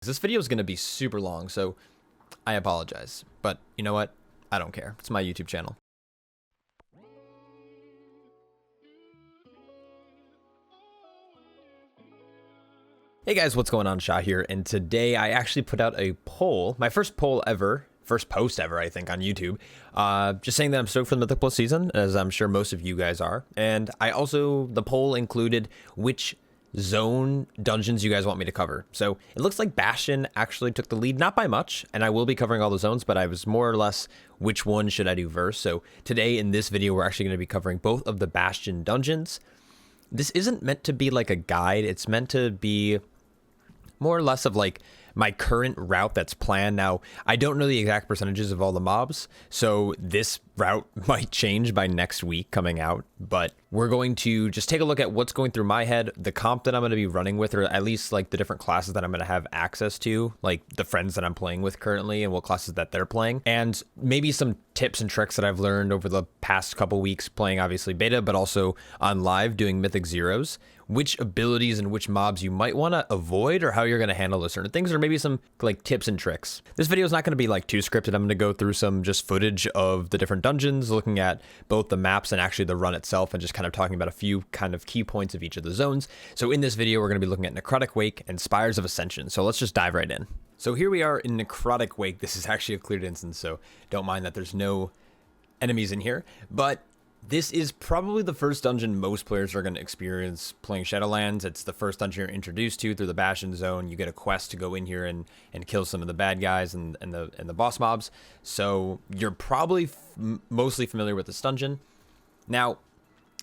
This video is going to be super long, so I apologize. But you know what? I don't care. It's my YouTube channel. Hey guys, what's going on? Shah here, and today I actually put out a poll, my first poll ever, first post ever, I think, on YouTube, just saying that I'm stoked for the Mythic Plus season, as I'm sure most of you guys are. And the poll included which zone dungeons you guys want me to cover. So it looks like Bastion actually took the lead, not by much, and I will be covering all the zones, but I was more or less which one should I do first. So today in this video, we're actually going to be covering both of the Bastion dungeons. This isn't meant to be like a guide. It's meant to be more or less of like my current route that's planned. Now, I don't know the exact percentages of all the mobs, so this route might change by next week coming out, but we're going to just take a look at what's going through my head, the comp that I'm going to be running with, or at least like the different classes that I'm going to have access to, like the friends that I'm playing with currently and what classes that they're playing, and maybe some tips and tricks that I've learned over the past couple weeks playing obviously beta, but also on live doing Mythic Zeros, which abilities and which mobs you might want to avoid or how you're going to handle those certain things, or maybe some like tips and tricks. This video is not going to be like too scripted. I'm going to go through some just footage of the different dungeons, looking at both the maps and actually the run itself, and just kind of talking about a few kind of key points of each of the zones. So in this video, we're going to be looking at Necrotic Wake and Spires of Ascension. So let's just dive right in. So here we are in Necrotic Wake. This is actually a cleared instance, so don't mind that there's no enemies in here, but this is probably the first dungeon most players are going to experience playing Shadowlands. It's the first dungeon you're introduced to through the Bastion zone. You get a quest to go in here and kill some of the bad guys and the boss mobs. So you're probably mostly familiar with this dungeon. Now,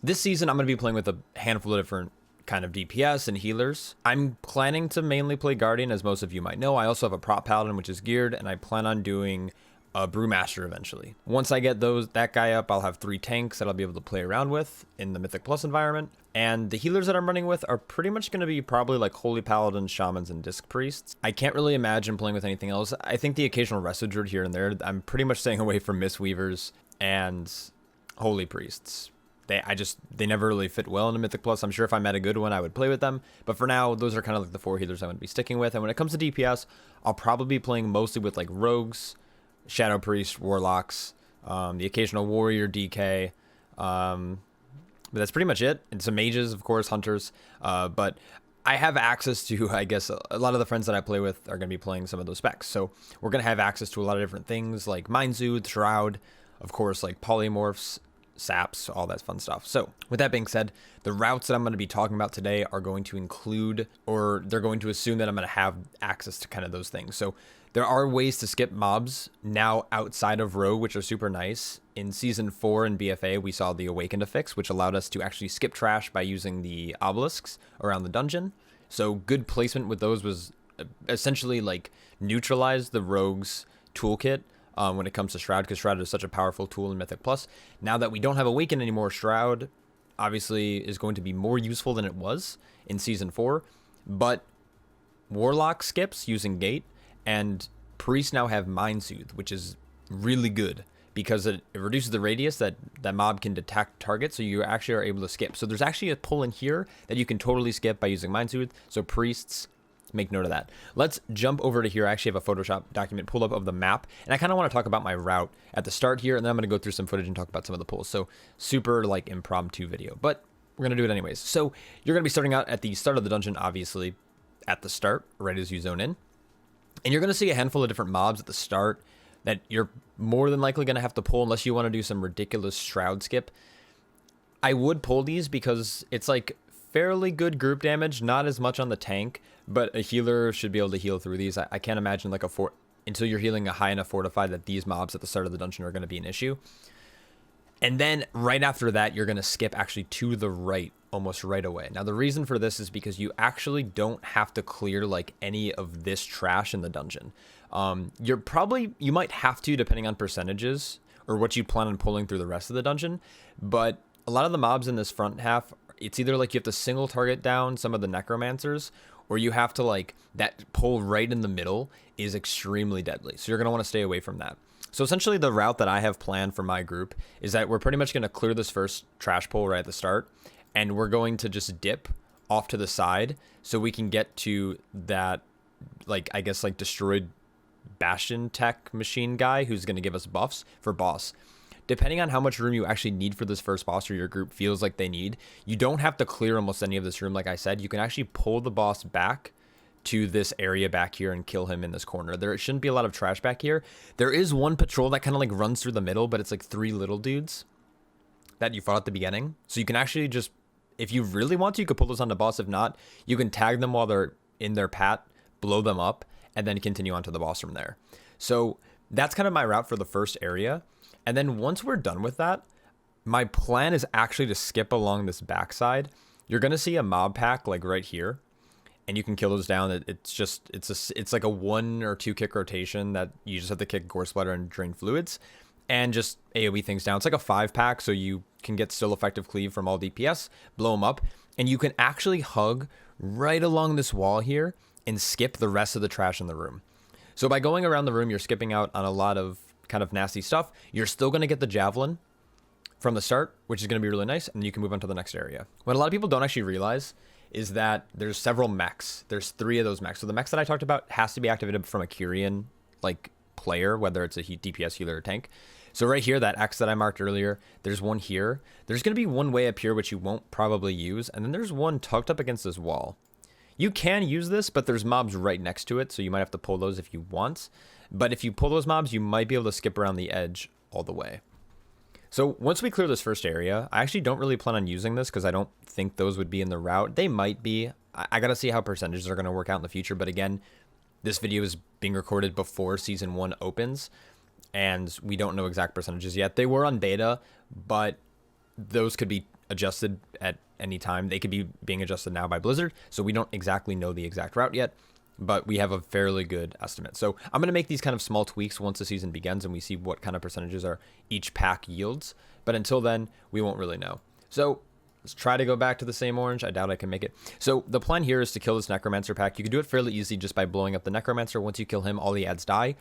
this season I'm going to be playing with a handful of different kind of DPS and healers. I'm planning to mainly play Guardian, as most of you might know. I also have a prop Paladin, which is geared, and I plan on doing a Brewmaster eventually. Once I get that guy up, I'll have 3 tanks that I'll be able to play around with in the Mythic Plus environment. And the healers that I'm running with are pretty much going to be probably like Holy Paladins, Shamans, and Disc Priests. I can't really imagine playing with anything else. I think the occasional Resto Druid here and there. I'm pretty much staying away from Mistweavers and Holy Priests. They never really fit well into Mythic Plus. I'm sure if I met a good one, I would play with them. But for now, those are kind of like the 4 healers I'm going to be sticking with. And when it comes to DPS, I'll probably be playing mostly with like Rogues, Shadow Priest, Warlocks, the occasional Warrior DK, but that's pretty much it. And some mages, of course, hunters, but I have access to, I guess, a lot of the friends that I play with are going to be playing some of those specs. So we're going to have access to a lot of different things like Mind Soothe, Shroud, of course, like Polymorphs, Saps, all that fun stuff. So with that being said, the routes that I'm going to be talking about today are going to include, or they're going to assume that I'm going to have access to kind of those things. So there are ways to skip mobs now outside of Rogue, which are super nice. In Season 4 in BFA, we saw the Awakened affix, which allowed us to actually skip trash by using the obelisks around the dungeon. So good placement with those was essentially like neutralize the Rogue's toolkit when it comes to Shroud, because Shroud is such a powerful tool in Mythic Plus. Now that we don't have Awakened anymore, Shroud obviously is going to be more useful than it was in Season 4, but Warlock skips using Gate, and Priests now have Mind Soothe, which is really good because it reduces the radius that mob can detect targets, so you actually are able to skip. So there's actually a pull in here that you can totally skip by using Mind Soothe, so Priests, make note of that. Let's jump over to here. I actually have a Photoshop document pulled up of the map, and I kind of want to talk about my route at the start here, and then I'm going to go through some footage and talk about some of the pulls. So super like impromptu video, but we're going to do it anyways. So you're going to be starting out at the start of the dungeon, obviously, at the start, right as you zone in. And you're going to see a handful of different mobs at the start that you're more than likely going to have to pull unless you want to do some ridiculous Shroud skip. I would pull these because it's like fairly good group damage, not as much on the tank, but a healer should be able to heal through these. I can't imagine like until you're healing a high enough fortify that these mobs at the start of the dungeon are going to be an issue. And then right after that, you're going to skip actually to the right almost right away. Now, the reason for this is because you actually don't have to clear like any of this trash in the dungeon. You might have to, depending on percentages or what you plan on pulling through the rest of the dungeon. But a lot of the mobs in this front half, it's either like you have to single target down some of the necromancers, or you have to like that pull right in the middle is extremely deadly. So you're going to want to stay away from that. So essentially the route that I have planned for my group is that we're pretty much going to clear this first trash pull right at the start, and we're going to just dip off to the side so we can get to that like, I guess, like destroyed Bastion tech machine guy who's going to give us buffs for boss. Depending on how much room you actually need for this first boss or your group feels like they need, you don't have to clear almost any of this room. Like I said, you can actually pull the boss back to this area back here and kill him in this corner. There shouldn't be a lot of trash back here. There is one patrol that kind of like runs through the middle, but it's like 3 little dudes that you fought at the beginning. So you can actually just, if you really want to, you could pull those on the boss. If not, you can tag them while they're in their pat, blow them up, and then continue on to the boss from there. So that's kind of my route for the first area. And then once we're done with that, my plan is actually to skip along this backside. You're going to see a mob pack like right here, and you can kill those down. It's like a 1 or 2 kick rotation that you just have to kick Gore Splatter and Drain Fluids and just AoE things down. It's like a 5 pack, so you can get still effective cleave from all DPS, blow them up, and you can actually hug right along this wall here and skip the rest of the trash in the room. So by going around the room, you're skipping out on a lot of kind of nasty stuff. You're still going to get the javelin from the start, which is going to be really nice, and you can move on to the next area. What a lot of people don't actually realize is that there's several mechs. There's 3 of those mechs. So the mechs that I talked about has to be activated from a Kyrian like player, whether it's a DPS healer or tank. So right here, that X that I marked earlier, there's one here. There's going to be one way up here, which you won't probably use, and then there's one tucked up against this wall. You can use this, but there's mobs right next to it, so you might have to pull those if you want. But if you pull those mobs, you might be able to skip around the edge all the way. So once we clear this first area, I actually don't really plan on using this because I don't think those would be in the route. They might be. I got to see how percentages are going to work out in the future. But again, this video is being recorded before Season 1 opens, and we don't know exact percentages yet. They were on beta, but those could be adjusted at any time. They could be being adjusted now by Blizzard, so we don't exactly know the exact route yet, but we have a fairly good estimate. So I'm going to make these kind of small tweaks once the season begins and we see what kind of percentages are each pack yields. But until then, we won't really know. So let's try to go back to the same orange. I doubt I can make it. So the plan here is to kill this Necromancer pack. You can do it fairly easy just by blowing up the Necromancer. Once you kill him, all the ads die.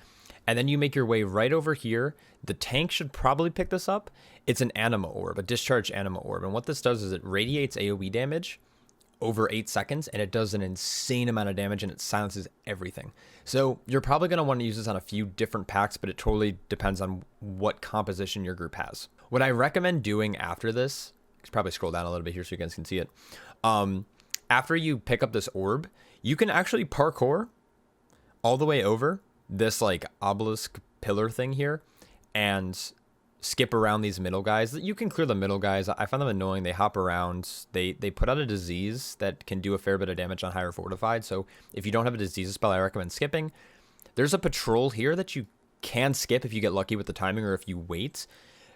And then you make your way right over here. The tank should probably pick this up. It's an Anima Orb, a Discharge Anima Orb. And what this does is it radiates AoE damage over 8 seconds, and it does an insane amount of damage, and it silences everything. So you're probably going to want to use this on a few different packs, but it totally depends on what composition your group has. What I recommend doing after this, let's probably scroll down a little bit here so you guys can see it. After you pick up this orb, you can actually parkour all the way over this like obelisk pillar thing here and skip around these middle guys. You can clear the middle guys. I find them annoying. They hop around. They put out a disease that can do a fair bit of damage on higher fortified. So if you don't have a disease spell, I recommend skipping. There's a patrol here that you can skip if you get lucky with the timing or if you wait.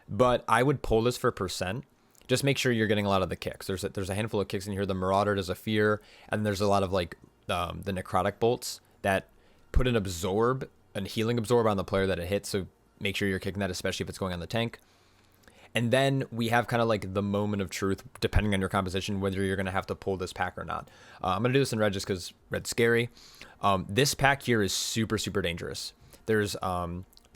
But I would pull this for percent. Just make sure you're getting a lot of the kicks. There's a handful of kicks in here. The Marauder does a fear, and there's a lot of like the necrotic bolts that put an absorb, a healing absorb on the player that it hits. So make sure you're kicking that, especially if it's going on the tank. And then we have kind of like the moment of truth, depending on your composition, whether you're going to have to pull this pack or not. I'm going to do this in red just because red's scary. This pack here is super, super dangerous. There's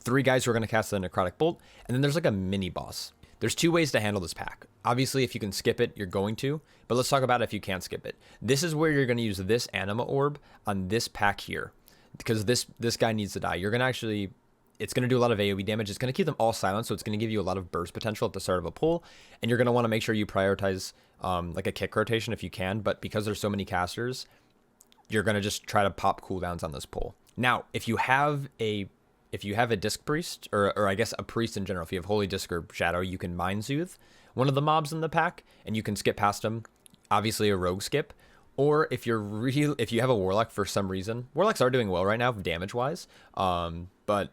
3 guys who are going to cast the necrotic bolt, and then there's like a mini boss. There's 2 ways to handle this pack. Obviously, if you can skip it, you're going to, but let's talk about if you can't skip it. This is where you're going to use this Anima Orb on this pack here, because this guy needs to die. You're going to actually, it's going to do a lot of AoE damage. It's going to keep them all silent, so it's going to give you a lot of burst potential at the start of a pull, and you're going to want to make sure you prioritize like a kick rotation if you can, but because there's so many casters, you're going to just try to pop cooldowns on this pull. Now, if you have a Disc Priest, or I guess a Priest in general, if you have Holy Disc or Shadow, you can Mind Soothe one of the mobs in the pack, and you can skip past them. Obviously, a Rogue skip. Or if you have a Warlock for some reason, Warlocks are doing well right now damage-wise, but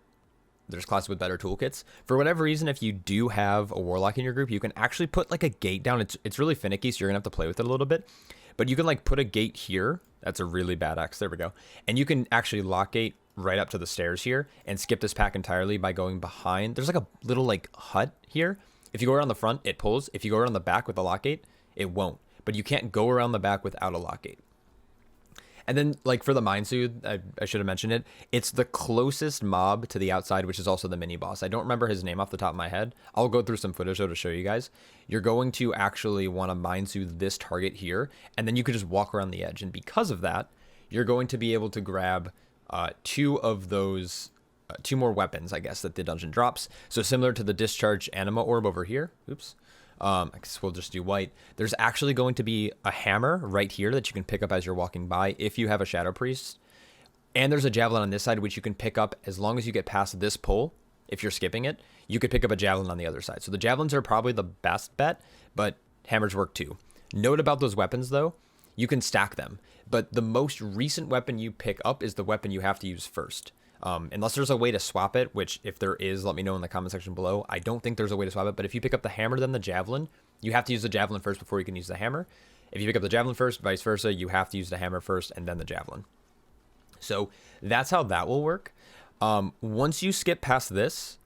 there's classes with better toolkits. For whatever reason, if you do have a Warlock in your group, you can actually put like a gate down. It's really finicky, so you're gonna have to play with it a little bit. But you can like put a gate here. That's a really bad X. There we go. And you can actually lock gate right up to the stairs here and skip this pack entirely by going behind. There's like a little like hut here. If you go around the front, it pulls. If you go around the back with a lock gate, it won't. But you can't go around the back without a lock gate. And then, like, for the Mind Soothe, I should have mentioned it. It's the closest mob to the outside, which is also the mini-boss. I don't remember his name off the top of my head. I'll go through some footage, though, to show you guys. You're going to actually want to Mind Soothe this target here, and then you could just walk around the edge. And because of that, you're going to be able to grab two of those, two more weapons, I guess, that the dungeon drops. So similar to the discharge anima orb over here. Oops. I guess we'll just do white. There's actually going to be a hammer right here that you can pick up as you're walking by if you have a Shadow Priest. And there's a javelin on this side, which you can pick up as long as you get past this pole. If you're skipping it, you could pick up a javelin on the other side. So the javelins are probably the best bet, but hammers work too. Note about those weapons, though, you can stack them. But the most recent weapon you pick up is the weapon you have to use first. Unless there's a way to swap it, which if there is, let me know in the comment section below. I don't think there's a way to swap it, but if you pick up the hammer, then the javelin, you have to use the javelin first before you can use the hammer. If you pick up the javelin first, vice versa, you have to use the hammer first and then the javelin. So that's how that will work. Once you skip past this,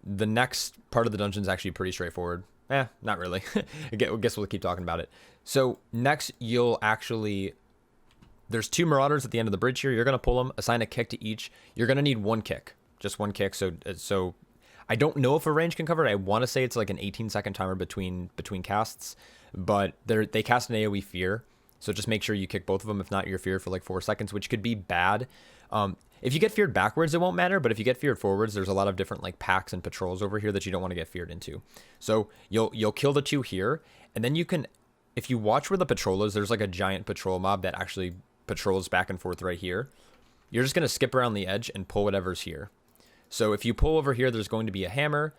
the next part of the dungeon is actually pretty straightforward. Not really. I guess we'll keep talking about it. So next, you'll actually... There's two Marauders at the end of the bridge here. You're going to pull them, assign a kick to each. You're going to need one kick. Just one kick. So I don't know if a range can cover it. I want to say it's like an 18-second timer between casts. But they cast an AoE Fear. So just make sure you kick both of them. If not, you're feared for like 4 seconds, which could be bad. If you get feared backwards, it won't matter. But if you get feared forwards, there's a lot of different like packs and patrols over here that you don't want to get feared into. So you'll kill the two here. And then you can, if you watch where the patrol is, there's like a giant patrol mob that actually patrols back and forth right here. You're just going to skip around the edge and pull whatever's here. So if you pull over here, there's going to be a hammer.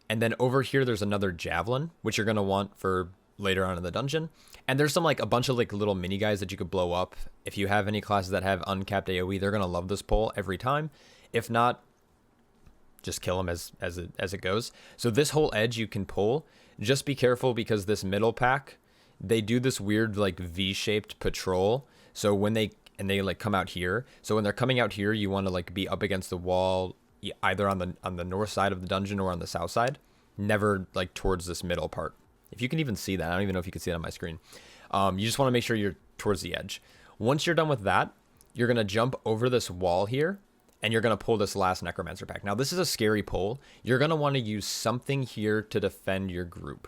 And then over here, there's another javelin, which you're going to want for later on in the dungeon. And there's some like a bunch of like little mini guys that you could blow up. If you have any classes that have uncapped AoE, they're going to love this pull every time. If not, just kill them as it goes. So this whole edge you can pull. Just be careful because this middle pack, they do this weird like V-shaped patrol. So when they like come out here, so when they're coming out here, you want to like be up against the wall, either on the north side of the dungeon or on the south side, never like towards this middle part. If you can even see that, I don't even know if you can see it on my screen. You just want to make sure you're towards the edge. Once you're done with that, you're going to jump over this wall here, and you're going to pull this last Necromancer pack. Now, this is a scary pull. You're going to want to use something here to defend your group.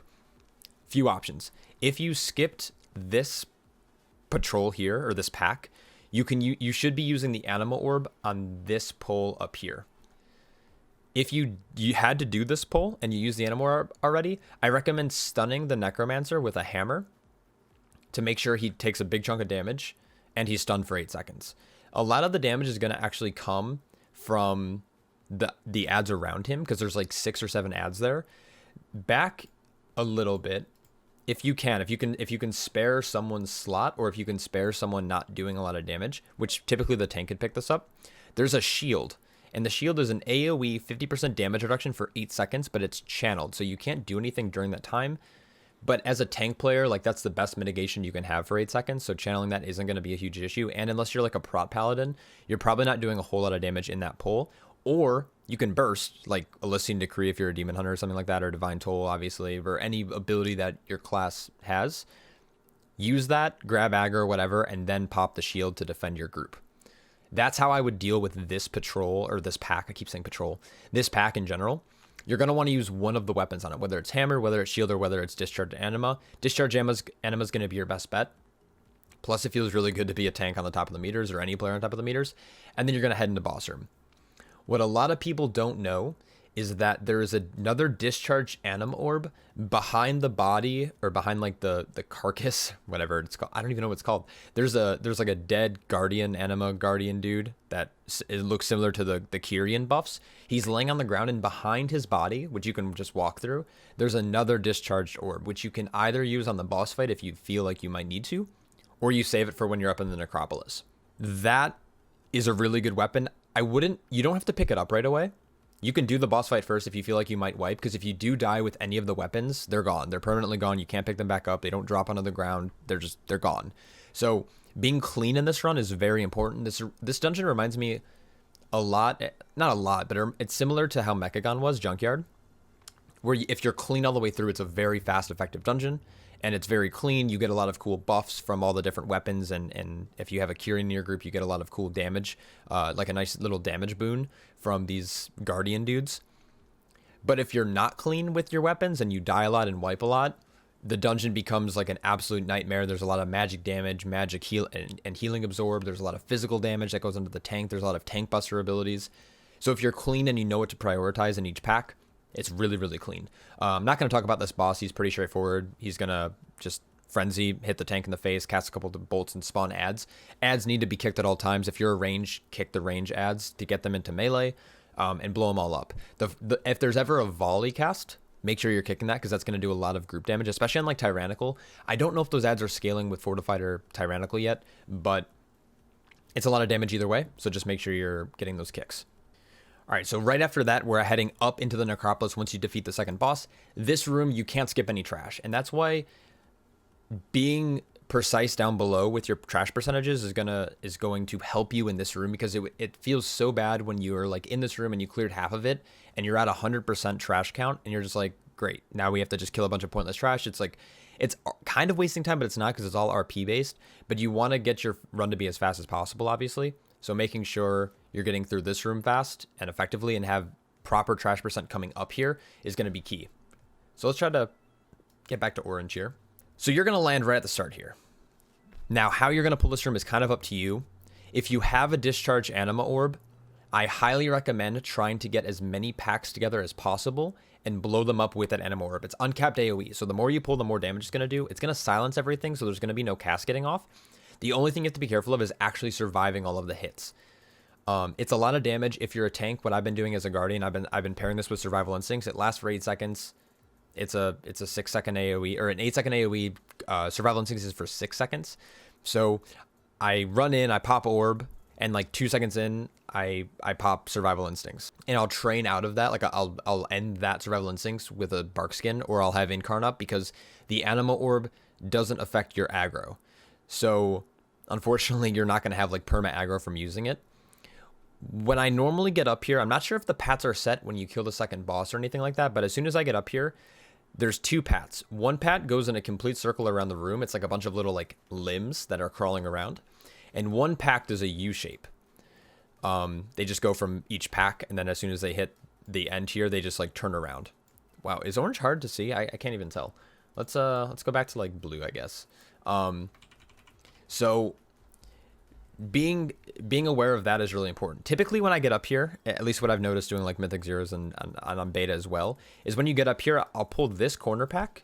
Few options. If you skipped this patrol here, or this pack, you should be using the Anima Orb on this pull up here. If you had to do this pull and you use the Anima Orb already, I recommend stunning the Necromancer with a hammer to make sure he takes a big chunk of damage and he's stunned for 8 seconds. A lot of the damage is going to actually come from the ads around him because there's like 6 or 7 ads there. Back a little bit. If you can spare someone's slot, or if you can spare someone not doing a lot of damage, which typically the tank could pick this up, there's a shield. And the shield is an AoE 50% damage reduction for 8 seconds, but it's channeled. So you can't do anything during that time. But as a tank player, like that's the best mitigation you can have for 8 seconds. So channeling that isn't going to be a huge issue. And unless you're like a prot paladin, you're probably not doing a whole lot of damage in that pull. Or you can burst, like Elysian Decree if you're a Demon Hunter or something like that, or Divine Toll, obviously, or any ability that your class has. Use that, grab aggro or whatever, and then pop the shield to defend your group. That's how I would deal with this patrol, or this pack. I keep saying patrol. This pack in general. You're going to want to use one of the weapons on it, whether it's hammer, whether it's shield, or whether it's discharge anima. Discharge anima is going to be your best bet. Plus, it feels really good to be a tank on the top of the meters, or any player on top of the meters. And then you're going to head into boss room. What a lot of people don't know is that there is another discharge anima orb behind the body, or behind like the carcass, whatever it's called. I don't even know what it's called. There's like a dead anima guardian dude that it looks similar to the Kyrian buffs. He's laying on the ground, and behind his body, which you can just walk through, there's another discharged orb, which you can either use on the boss fight if you feel like you might need to, or you save it for when you're up in the necropolis. That is a really good weapon. You don't have to pick it up right away. You can do the boss fight first if you feel like you might wipe, because if you do die with any of the weapons, they're gone. They're permanently gone. You can't pick them back up. They don't drop onto the ground. They're gone. So being clean in this run is very important. This dungeon reminds me a lot, not a lot, but it's similar to how Mechagon was, Junkyard, where if you're clean all the way through, it's a very fast, effective dungeon. And it's very clean. You get a lot of cool buffs from all the different weapons. And if you have a Kyrian in your group, you get a lot of cool damage, like a nice little damage boon from these Guardian dudes. But if you're not clean with your weapons and you die a lot and wipe a lot, the dungeon becomes like an absolute nightmare. There's a lot of magic damage, magic heal, and healing absorb. There's a lot of physical damage that goes into the tank. There's a lot of tank buster abilities. So if you're clean and you know what to prioritize in each pack, it's really, really clean. I'm not going to talk about this boss. He's pretty straightforward. He's going to just frenzy, hit the tank in the face, cast a couple of bolts, and spawn adds. Adds need to be kicked at all times. If you're a range, kick the range adds to get them into melee and blow them all up. If there's ever a volley cast, make sure you're kicking that because that's going to do a lot of group damage, especially on like Tyrannical. I don't know if those ads are scaling with Fortified or Tyrannical yet, but it's a lot of damage either way. So just make sure you're getting those kicks. All right, so right after that, we're heading up into the Necropolis once you defeat the second boss. This room, you can't skip any trash. And that's why being precise down below with your trash percentages is going to help you in this room, because it feels so bad when you're like in this room and you cleared half of it and you're at 100% trash count and you're just like, great, now we have to just kill a bunch of pointless trash. It's like, it's kind of wasting time, but it's not, because it's all RP based. But you want to get your run to be as fast as possible, obviously. So making sure you're getting through this room fast and effectively and have proper trash percent coming up here is going to be key. So let's try to get back to orange here. So you're going to land right at the start here. Now, how you're going to pull this room is kind of up to you. If you have a discharge anima orb, I highly recommend trying to get as many packs together as possible and blow them up with that anima orb. It's uncapped AoE, so the more you pull, the more damage it's going to do. It's going to silence everything, so there's going to be no cast getting off. The only thing you have to be careful of is actually surviving all of the hits. It's a lot of damage if you're a tank. What I've been doing as a guardian, I've been pairing this with survival instincts. It lasts for 8 seconds. It's a 6-second AoE, or an 8-second AoE. Survival instincts is for 6 seconds. So I run in, I pop orb, and like 2 seconds in, I pop survival instincts, and I'll train out of that. Like I'll end that survival instincts with a bark skin, or I'll have incarn up, because the anima orb doesn't affect your aggro. So unfortunately, you're not going to have like perma aggro from using it. When I normally get up here, I'm not sure if the pats are set when you kill the second boss or anything like that, but as soon as I get up here, there's 2 pats. One pat goes in a complete circle around the room. It's like a bunch of little like limbs that are crawling around. And one pack does a U shape. They just go from each pack, and then as soon as they hit the end here, they just like turn around. Wow, is orange hard to see? I can't even tell. Let's go back to like blue, I guess. So being aware of that is really important. Typically when I get up here, at least what I've noticed doing like Mythic Zeros and on beta as well, is when you get up here, I'll pull this corner pack,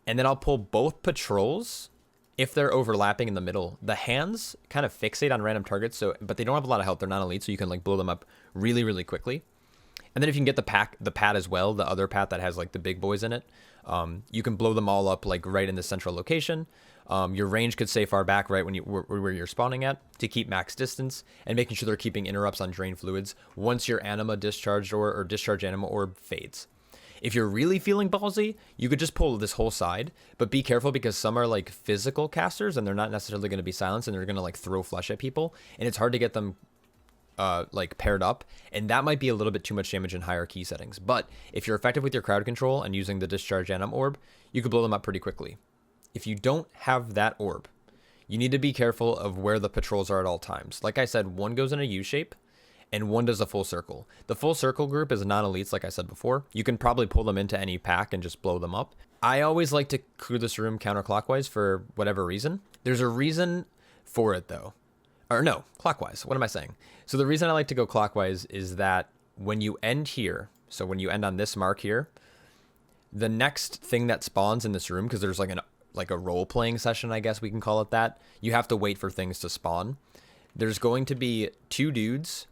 and then I'll pull both patrols if they're overlapping in the middle. The hands kind of fixate on random targets, but they don't have a lot of health. They're not elite, so you can like blow them up really, really quickly. And then if you can get the pad as well, the other pad that has like the big boys in it, you can blow them all up like right in the central location. Your range could stay far back, right where you're spawning at, to keep max distance, and making sure they're keeping interrupts on drain fluids once your anima discharged or discharge anima orb fades. If you're really feeling ballsy, you could just pull this whole side, but be careful, because some are like physical casters and they're not necessarily going to be silenced, and they're going to like throw flesh at people, and it's hard to get them like paired up, and that might be a little bit too much damage in higher key settings. But if you're effective with your crowd control and using the discharge anima orb, you could blow them up pretty quickly. If you don't have that orb, you need to be careful of where the patrols are at all times. Like I said, one goes in a U shape and one does a full circle. The full circle group is non-elites, like I said before. You can probably pull them into any pack and just blow them up. I always like to clear this room counterclockwise for whatever reason. There's a reason for it though. Or no, clockwise. What am I saying? So the reason I like to go clockwise is that when you end here, so when you end on this mark here, the next thing that spawns in this room, because there's like a role-playing session, I guess we can call it that. You have to wait for things to spawn. There's going to be 2 dudes.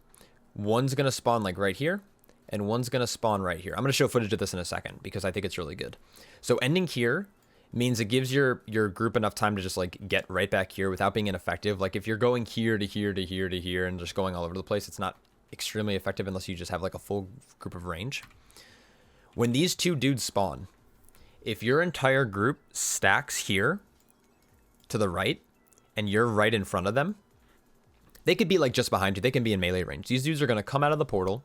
One's going to spawn like right here, and one's going to spawn right here. I'm going to show footage of this in a second, because I think it's really good. So ending here means it gives your group enough time to just like get right back here without being ineffective. Like if you're going here to here to here to here and just going all over the place, it's not extremely effective unless you just have like a full group of range. When these 2 dudes spawn, if your entire group stacks here to the right and you're right in front of them, they could be like just behind you. They can be in melee range. These dudes are going to come out of the portal,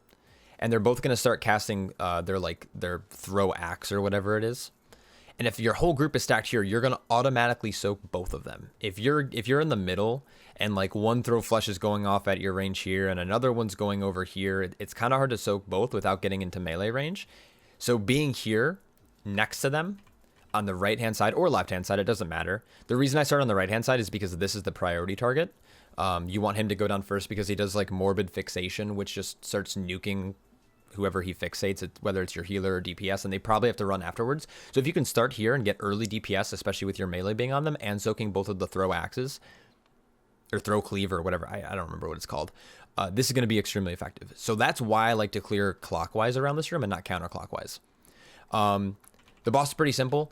and they're both going to start casting their throw axe or whatever it is. And if your whole group is stacked here, you're going to automatically soak both of them. If you're in the middle and like one throw flush is going off at your range here and another one's going over here, it's kind of hard to soak both without getting into melee range. So being here next to them on the right-hand side or left-hand side, it doesn't matter. The reason I start on the right-hand side is because this is the priority target. You want him to go down first because he does like morbid fixation, which just starts nuking whoever he fixates, whether it's your healer or DPS, and they probably have to run afterwards. So if you can start here and get early DPS, especially with your melee being on them and soaking both of the throw axes, or throw cleave or whatever, I don't remember what it's called, this is going to be extremely effective. So that's why I like to clear clockwise around this room and not counterclockwise. The boss is pretty simple.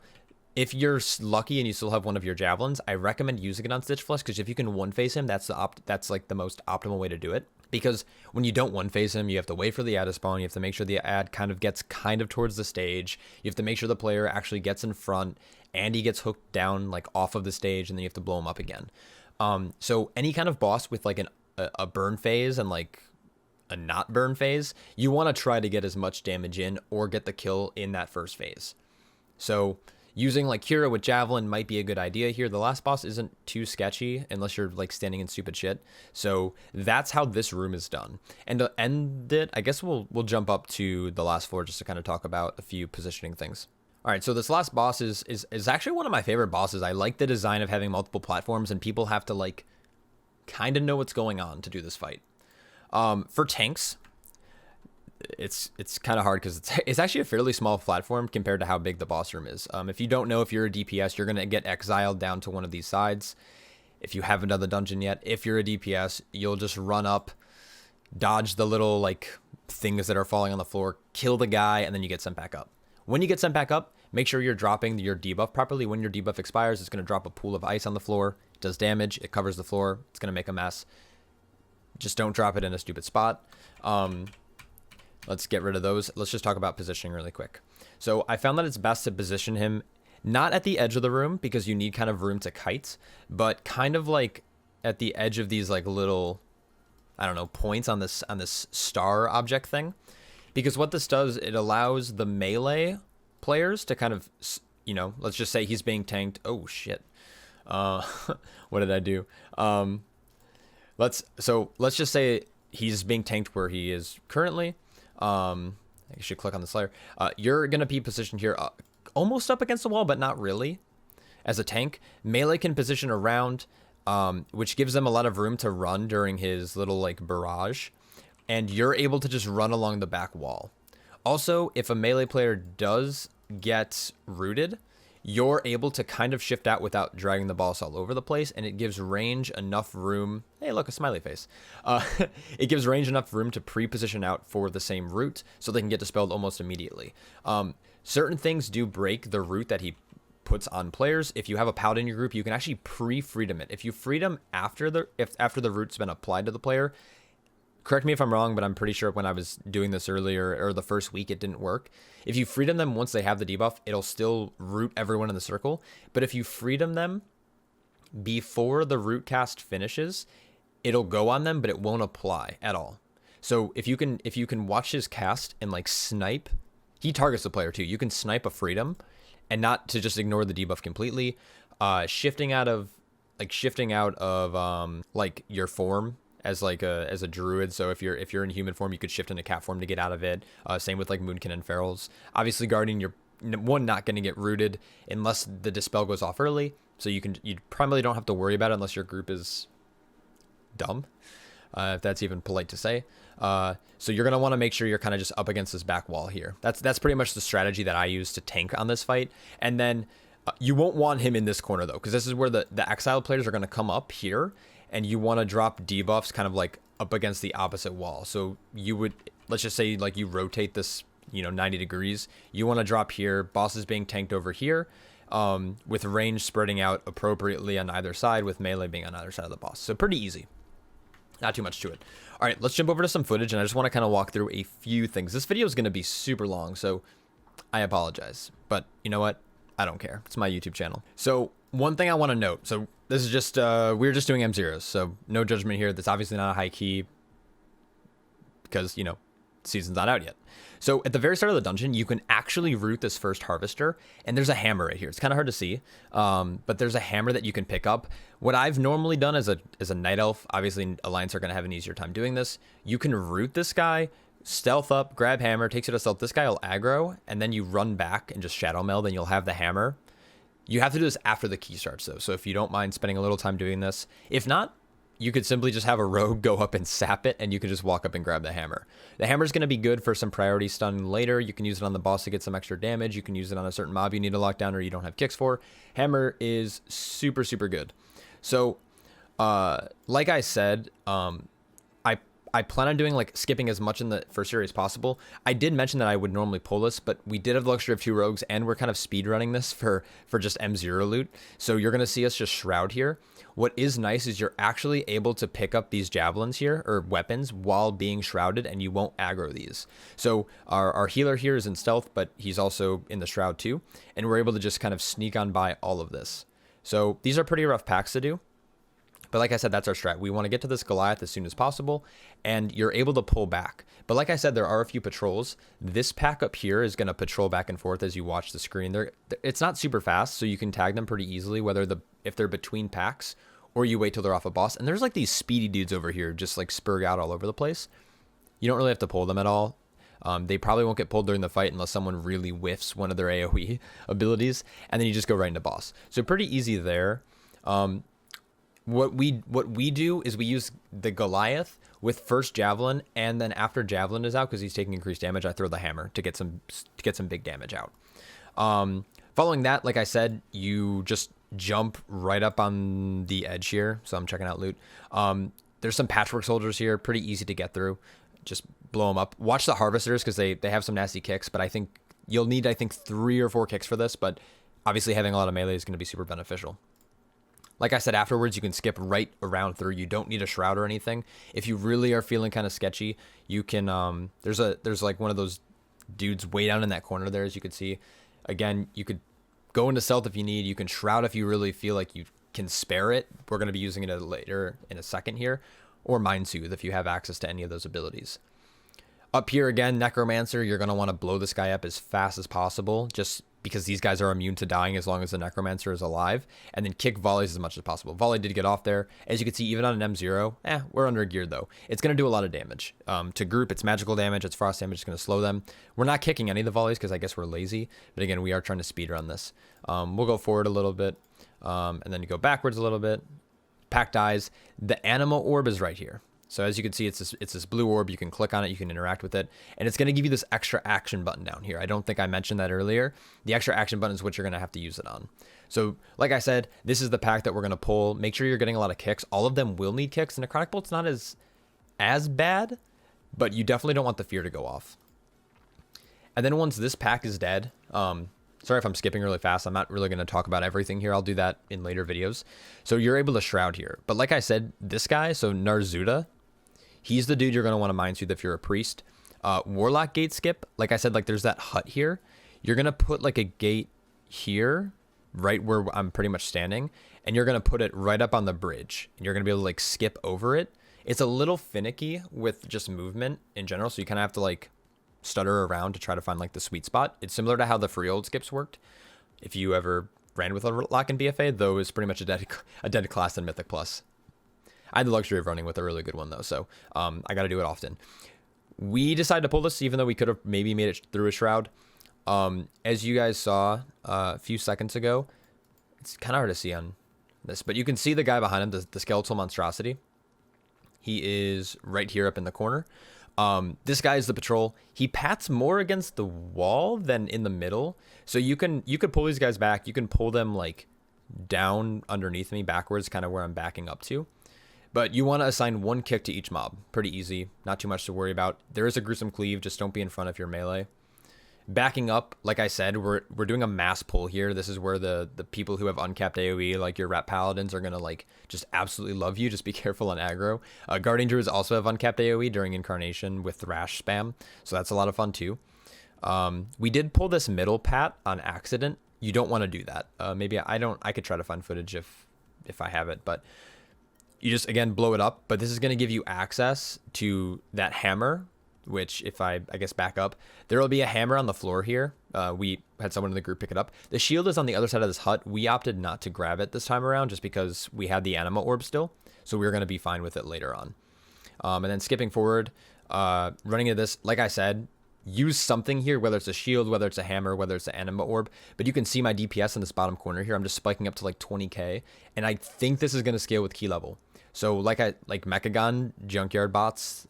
If you're lucky and you still have one of your javelins, I recommend using it on Stitch Flush, because if you can one-phase him, that's like the most optimal way to do it. Because when you don't one-phase him, you have to wait for the ad to spawn. You have to make sure the ad gets towards the stage. You have to make sure the player actually gets in front and he gets hooked down like off of the stage, and then you have to blow him up again. So any kind of boss with like a burn phase and like a not burn phase, you want to try to get as much damage in or get the kill in that first phase. So using like Kira with Javelin might be a good idea here. The last boss isn't too sketchy unless you're like standing in stupid shit. So that's how this room is done. And to end it, I guess we'll jump up to the last floor just to kind of talk about a few positioning things. All right, so this last boss is actually one of my favorite bosses. I like the design of having multiple platforms, and people have to like kind of know what's going on to do this fight. For tanks, it's kind of hard because it's actually a fairly small platform compared to how big the boss room is. If you don't know, if you're a DPS, you're going to get exiled down to one of these sides. If you haven't done the dungeon yet, if you're a DPS, you'll just run up, dodge the little like things that are falling on the floor, kill the guy, and then you get sent back up. When you get sent back up, make sure you're dropping your debuff properly. When your debuff expires, it's going to drop a pool of ice on the floor. It does damage. It covers the floor. It's going to make a mess. Just don't drop it in a stupid spot. Let's get rid of those. Let's just talk about positioning really quick. So I found that it's best to position him not at the edge of the room, because you need kind of room to kite, but kind of like at the edge of these like little, I don't know, points on this star object thing. Because what this does, it allows the melee players to kind of, you know, let's just say he's being tanked. Oh shit. What did I do? Let's just say he's being tanked where he is currently. I should click on this layer. You're going to be positioned here almost up against the wall, but not really. As a tank, melee can position around, which gives them a lot of room to run during his little like barrage. And you're able to just run along the back wall. Also, if a melee player does get rooted, you're able to kind of shift out without dragging the boss all over the place, and it gives range enough room. Hey, look, a smiley face. It gives range enough room to pre-position out for the same route, so they can get dispelled almost immediately. Certain things do break the route that he puts on players. If you have a paladin in your group, you can actually pre-freedom it. If you freedom after the route's been applied to the player, correct me if I'm wrong, but I'm pretty sure when I was doing this earlier, or the first week, it didn't work. If you freedom them once they have the debuff, it'll still root everyone in the circle. But if you freedom them before the root cast finishes, it'll go on them, but it won't apply at all. So if you can watch his cast and like snipe, he targets the player too. You can snipe a freedom and not to just ignore the debuff completely. Shifting out of like your form as a druid. So if you're in human form, you could shift into cat form to get out of it. Same with like moonkin and ferals. Obviously, guardian, you're not going to get rooted unless the dispel goes off early. So you primarily don't have to worry about it unless your group is dumb, if that's even polite to say. So you're going to want to make sure you're kind of just up against this back wall here. That's pretty much the strategy that I use to tank on this fight. And then you won't want him in this corner though, because this is where the exiled players are going to come up here. And you want to drop debuffs kind of like up against the opposite wall. So you would, let's just say like you rotate this, 90 degrees. You want to drop here, boss is being tanked over here, with range spreading out appropriately on either side, with melee being on either side of the boss. So pretty easy. Not too much to it. All right, let's jump over to some footage, and I just want to kind of walk through a few things. This video is going to be super long, so I apologize. But you know what? I don't care. It's my YouTube channel. So one thing I want to note. So this is just, we're just doing M0s, so no judgment here. That's obviously not a high key because, the season's not out yet. So at the very start of the dungeon, you can actually root this first harvester, and there's a hammer right here. It's kind of hard to see, but there's a hammer that you can pick up. What I've normally done as a night elf, obviously Alliance are going to have an easier time doing this. You can root this guy, stealth up, grab hammer, takes you to stealth. This guy will aggro, and then you run back and just shadow meld, and you'll have the hammer. You have to do this after the key starts though. So if you don't mind spending a little time doing this, if not, you could simply just have a rogue go up and sap it, and you can just walk up and grab the hammer. The hammer is going to be good for some priority stun later. You can use it on the boss to get some extra damage. You can use it on a certain mob you need to lock down or you don't have kicks for. Hammer is super, super good. So, like I said, I plan on doing like skipping as much in the first area as possible. I did mention that I would normally pull this, but we did have the luxury of 2 rogues, and we're kind of speed running this for just M0 loot. So you're going to see us just shroud here. What is nice is you're actually able to pick up these javelins here, or weapons, while being shrouded, and you won't aggro these. So our healer here is in stealth, but he's also in the shroud too, and we're able to just kind of sneak on by all of this. So these are pretty rough packs to do. But like I said, that's our strat. We want to get to this Goliath as soon as possible, and you're able to pull back. But like I said, there are a few patrols. This pack up here is going to patrol back and forth as you watch the screen. It's not super fast, so you can tag them pretty easily, if they're between packs, or you wait till they're off a boss. And there's like these speedy dudes over here, just like spurg out all over the place. You don't really have to pull them at all. They probably won't get pulled during the fight unless someone really whiffs one of their AoE abilities, and then you just go right into boss. So pretty easy there. What we do is we use the Goliath with first javelin, and then after javelin is out, because he's taking increased damage, I throw the hammer to get some big damage out. Following that, like I said, you just jump right up on the edge here. So I'm checking out loot. There's some patchwork soldiers here, pretty easy to get through. Just blow them up. Watch the harvesters, because they have some nasty kicks, but I think you'll need 3 or 4 kicks for this, but obviously having a lot of melee is going to be super beneficial. Like I said, afterwards, you can skip right around through. You don't need a shroud or anything. If you really are feeling kind of sketchy, you can, there's like one of those dudes way down in that corner there, as you can see. Again, you could go into stealth if you need. You can shroud if you really feel like you can spare it. We're going to be using it later in a second here. Or Mind Soothe if you have access to any of those abilities. Up here again, Necromancer, you're going to want to blow this guy up as fast as possible, just because these guys are immune to dying as long as the Necromancer is alive, and then kick volleys as much as possible. Volley did get off there. As you can see, even on an M0, we're under geared though. It's going to do a lot of damage. To group, it's magical damage, it's frost damage, it's going to slow them. We're not kicking any of the volleys because I guess we're lazy, but again, we are trying to speed run this. We'll go forward a little bit, and then you go backwards a little bit. Pack dies. The Anima Orb is right here. So as you can see, it's this blue orb. You can click on it, you can interact with it, and it's going to give you this extra action button down here. I don't think I mentioned that earlier. The extra action button is what you're going to have to use it on. So like I said, this is the pack that we're going to pull. Make sure you're getting a lot of kicks. All of them will need kicks. The Necrotic Bolt's not as bad, but you definitely don't want the fear to go off. And then once this pack is dead, sorry if I'm skipping really fast. I'm not really going to talk about everything here. I'll do that in later videos. So you're able to shroud here. But like I said, this guy, so Narzuda, he's the dude you're going to want to Mind Soothe if you're a priest. Warlock gate skip, like I said, like there's that hut here. You're going to put like a gate here, right where I'm pretty much standing, and you're going to put it right up on the bridge, and you're going to be able to like skip over it. It's a little finicky with just movement in general, so you kind of have to like stutter around to try to find like the sweet spot. It's similar to how the free old skips worked. If you ever ran with a lock in BFA, though, is pretty much a dead class in Mythic Plus. I had the luxury of running with a really good one though, so I got to do it often. We decided to pull this even though we could have maybe made it through a shroud. As you guys saw a few seconds ago, it's kind of hard to see on this, but you can see the guy behind him, the skeletal monstrosity. He is right here up in the corner. This guy is the patrol. He pats more against the wall than in the middle, so you could pull these guys back. You can pull them like down underneath me backwards, kind of where I'm backing up to. But you want to assign 1 kick to each mob. Pretty easy. Not too much to worry about. There is a gruesome cleave. Just don't be in front of your melee. Backing up, like I said, we're doing a mass pull here. This is where the people who have uncapped AoE, like your Rat Paladins, are going to like just absolutely love you. Just be careful on aggro. Guardian Druids also have uncapped AoE during Incarnation with Thrash spam. So that's a lot of fun too. We did pull this middle pat on accident. You don't want to do that. Maybe I could try to find footage if I have it, but you just, again, blow it up, but this is going to give you access to that hammer, which if I guess back up, there will be a hammer on the floor here. We had someone in the group pick it up. The shield is on the other side of this hut. We opted not to grab it this time around just because we had the Anima Orb still, so we were going to be fine with it later on. And then skipping forward, running into this, like I said, use something here, whether it's a shield, whether it's a hammer, whether it's an anima orb. But you can see my DPS in this bottom corner here. I'm just spiking up to like 20k, and I think this is going to scale with key level. So like Mechagon, Junkyard bots,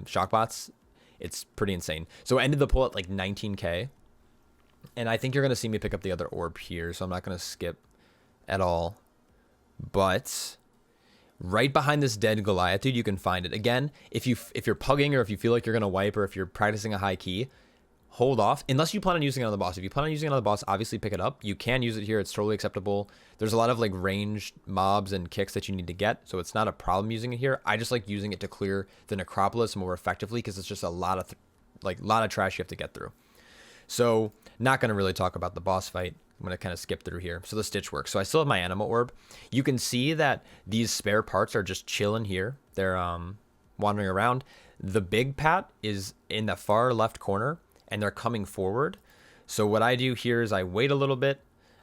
Shock bots, it's pretty insane. So I ended the pull at like 19k, and I think you're going to see me pick up the other orb here, so I'm not going to skip at all. But right behind this dead Goliath dude, you can find it. Again, if you're pugging, or if you feel like you're going to wipe, or if you're practicing a high key, hold off unless you plan on using it on the boss. If you plan on using it on the boss, obviously pick it up. You can use it here. It's totally acceptable. There's a lot of like ranged mobs and kicks that you need to get, so it's not a problem using it here. I just like using it to clear the necropolis more effectively, because it's just a lot of trash you have to get through. So not going to really talk about the boss fight. I'm going to kind of skip through here. So the stitch works. So I still have my anima orb. You can see that these spare parts are just chilling here. They're wandering around. The big pat is in the far left corner, and they're coming forward. So what I do here is I wait a little bit.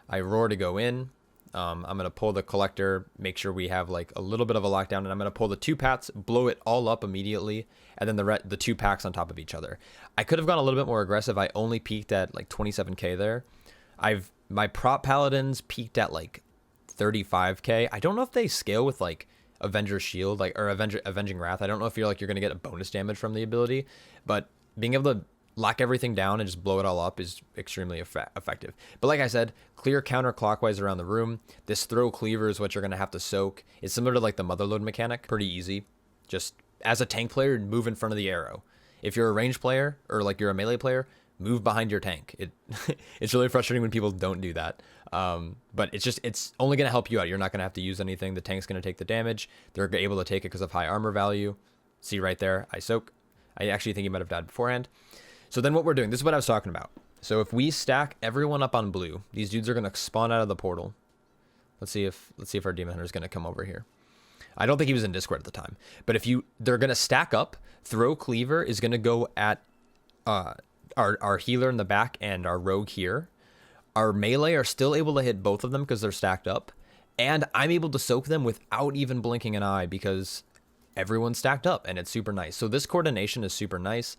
I roar to go in. I'm going to pull the collector, make sure we have like a little bit of a lockdown, and I'm going to pull the 2 pats, blow it all up immediately, and then the 2 packs on top of each other. I could have gone a little bit more aggressive. I only peaked at like 27k there. My prop paladins peaked at like 35k. I don't know if they scale with like Avenger's Shield, like, or Avenging Wrath. I don't know if you're going to get a bonus damage from the ability, but being able to lock everything down and just blow it all up is extremely effective. But like I said, clear counterclockwise around the room. This throw cleaver is what you're going to have to soak. It's similar to like the motherload mechanic. Pretty easy. Just as a tank player, move in front of the arrow. If you're a range player, or like you're a melee player, move behind your tank. It's really frustrating when people don't do that. But it's only going to help you out. You're not going to have to use anything. The tank's going to take the damage. They're able to take it because of high armor value. See right there, I soak. I actually think he might have died beforehand. So then what we're doing, this is what I was talking about. So if we stack everyone up on blue, these dudes are going to spawn out of the portal. Let's see if our demon hunter is going to come over here. I don't think he was in Discord at the time, but they're going to stack up. Throw cleaver is going to go at our healer in the back and our rogue here. Our melee are still able to hit both of them because they're stacked up, and I'm able to soak them without even blinking an eye because everyone's stacked up, and it's super nice. So this coordination is super nice.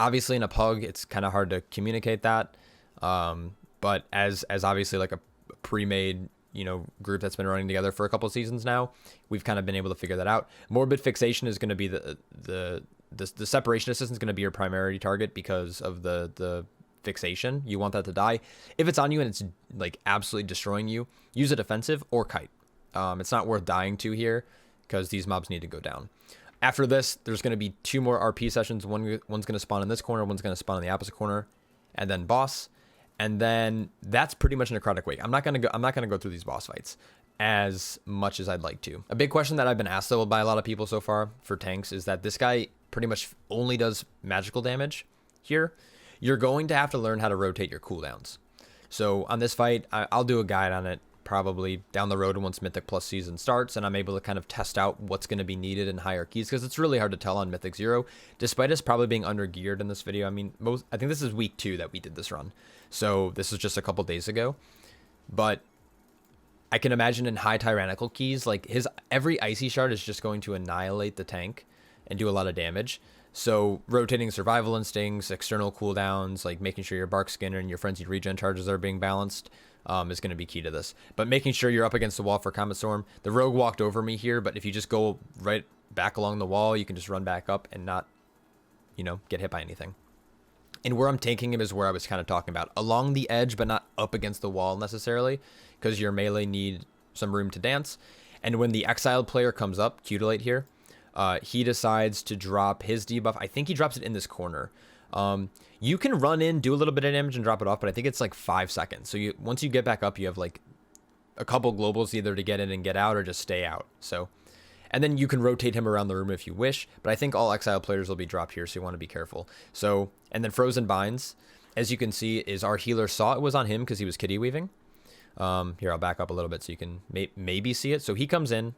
Obviously in a pug, it's kind of hard to communicate that. But as obviously like a pre-made, group that's been running together for a couple of seasons now, we've kind of been able to figure that out. Morbid fixation is going to be the separation assistant is going to be your primary target because of the fixation. You want that to die. If it's on you and it's like absolutely destroying you, use a defensive or kite. It's not worth dying to here because these mobs need to go down. After this, there's going to be 2 more RP sessions. One's going to spawn in this corner, one's going to spawn in the opposite corner, and then boss. And then that's pretty much Necrotic Wake. I'm not going to go through these boss fights as much as I'd like to. A big question that I've been asked though by a lot of people so far for tanks is that this guy pretty much only does magical damage here. You're going to have to learn how to rotate your cooldowns. So on this fight, I'll do a guide on it probably down the road once Mythic Plus season starts, and I'm able to kind of test out what's going to be needed in hierarchies, because it's really hard to tell on Mythic 0, despite us probably being under geared in this video. I mean, I think this is week 2 that we did this run, so this is just a couple days ago. But I can imagine in high tyrannical keys, like every icy shard is just going to annihilate the tank and do a lot of damage. So rotating survival instincts, external cooldowns, like making sure your bark skinner and your frenzied regen charges are being balanced, is going to be key to this. But making sure you're up against the wall for Comet Storm. The rogue walked over me here, but if you just go right back along the wall, you can just run back up and not, get hit by anything. And where I'm taking him is where I was kind of talking about. Along the edge, but not up against the wall necessarily, because your melee need some room to dance. And when the exiled player comes up, Cutilate here, he decides to drop his debuff. I think he drops it in this corner. You can run in, do a little bit of damage and drop it off, but I think it's like 5 seconds. So once you get back up, you have like a couple globals either to get in and get out or just stay out. So, and then you can rotate him around the room if you wish, but I think all exile players will be dropped here, so you want to be careful. So, and then Frozen Binds, as you can see, is our healer saw it was on him because he was kitty weaving. Here, I'll back up a little bit so you can maybe see it. So he comes in,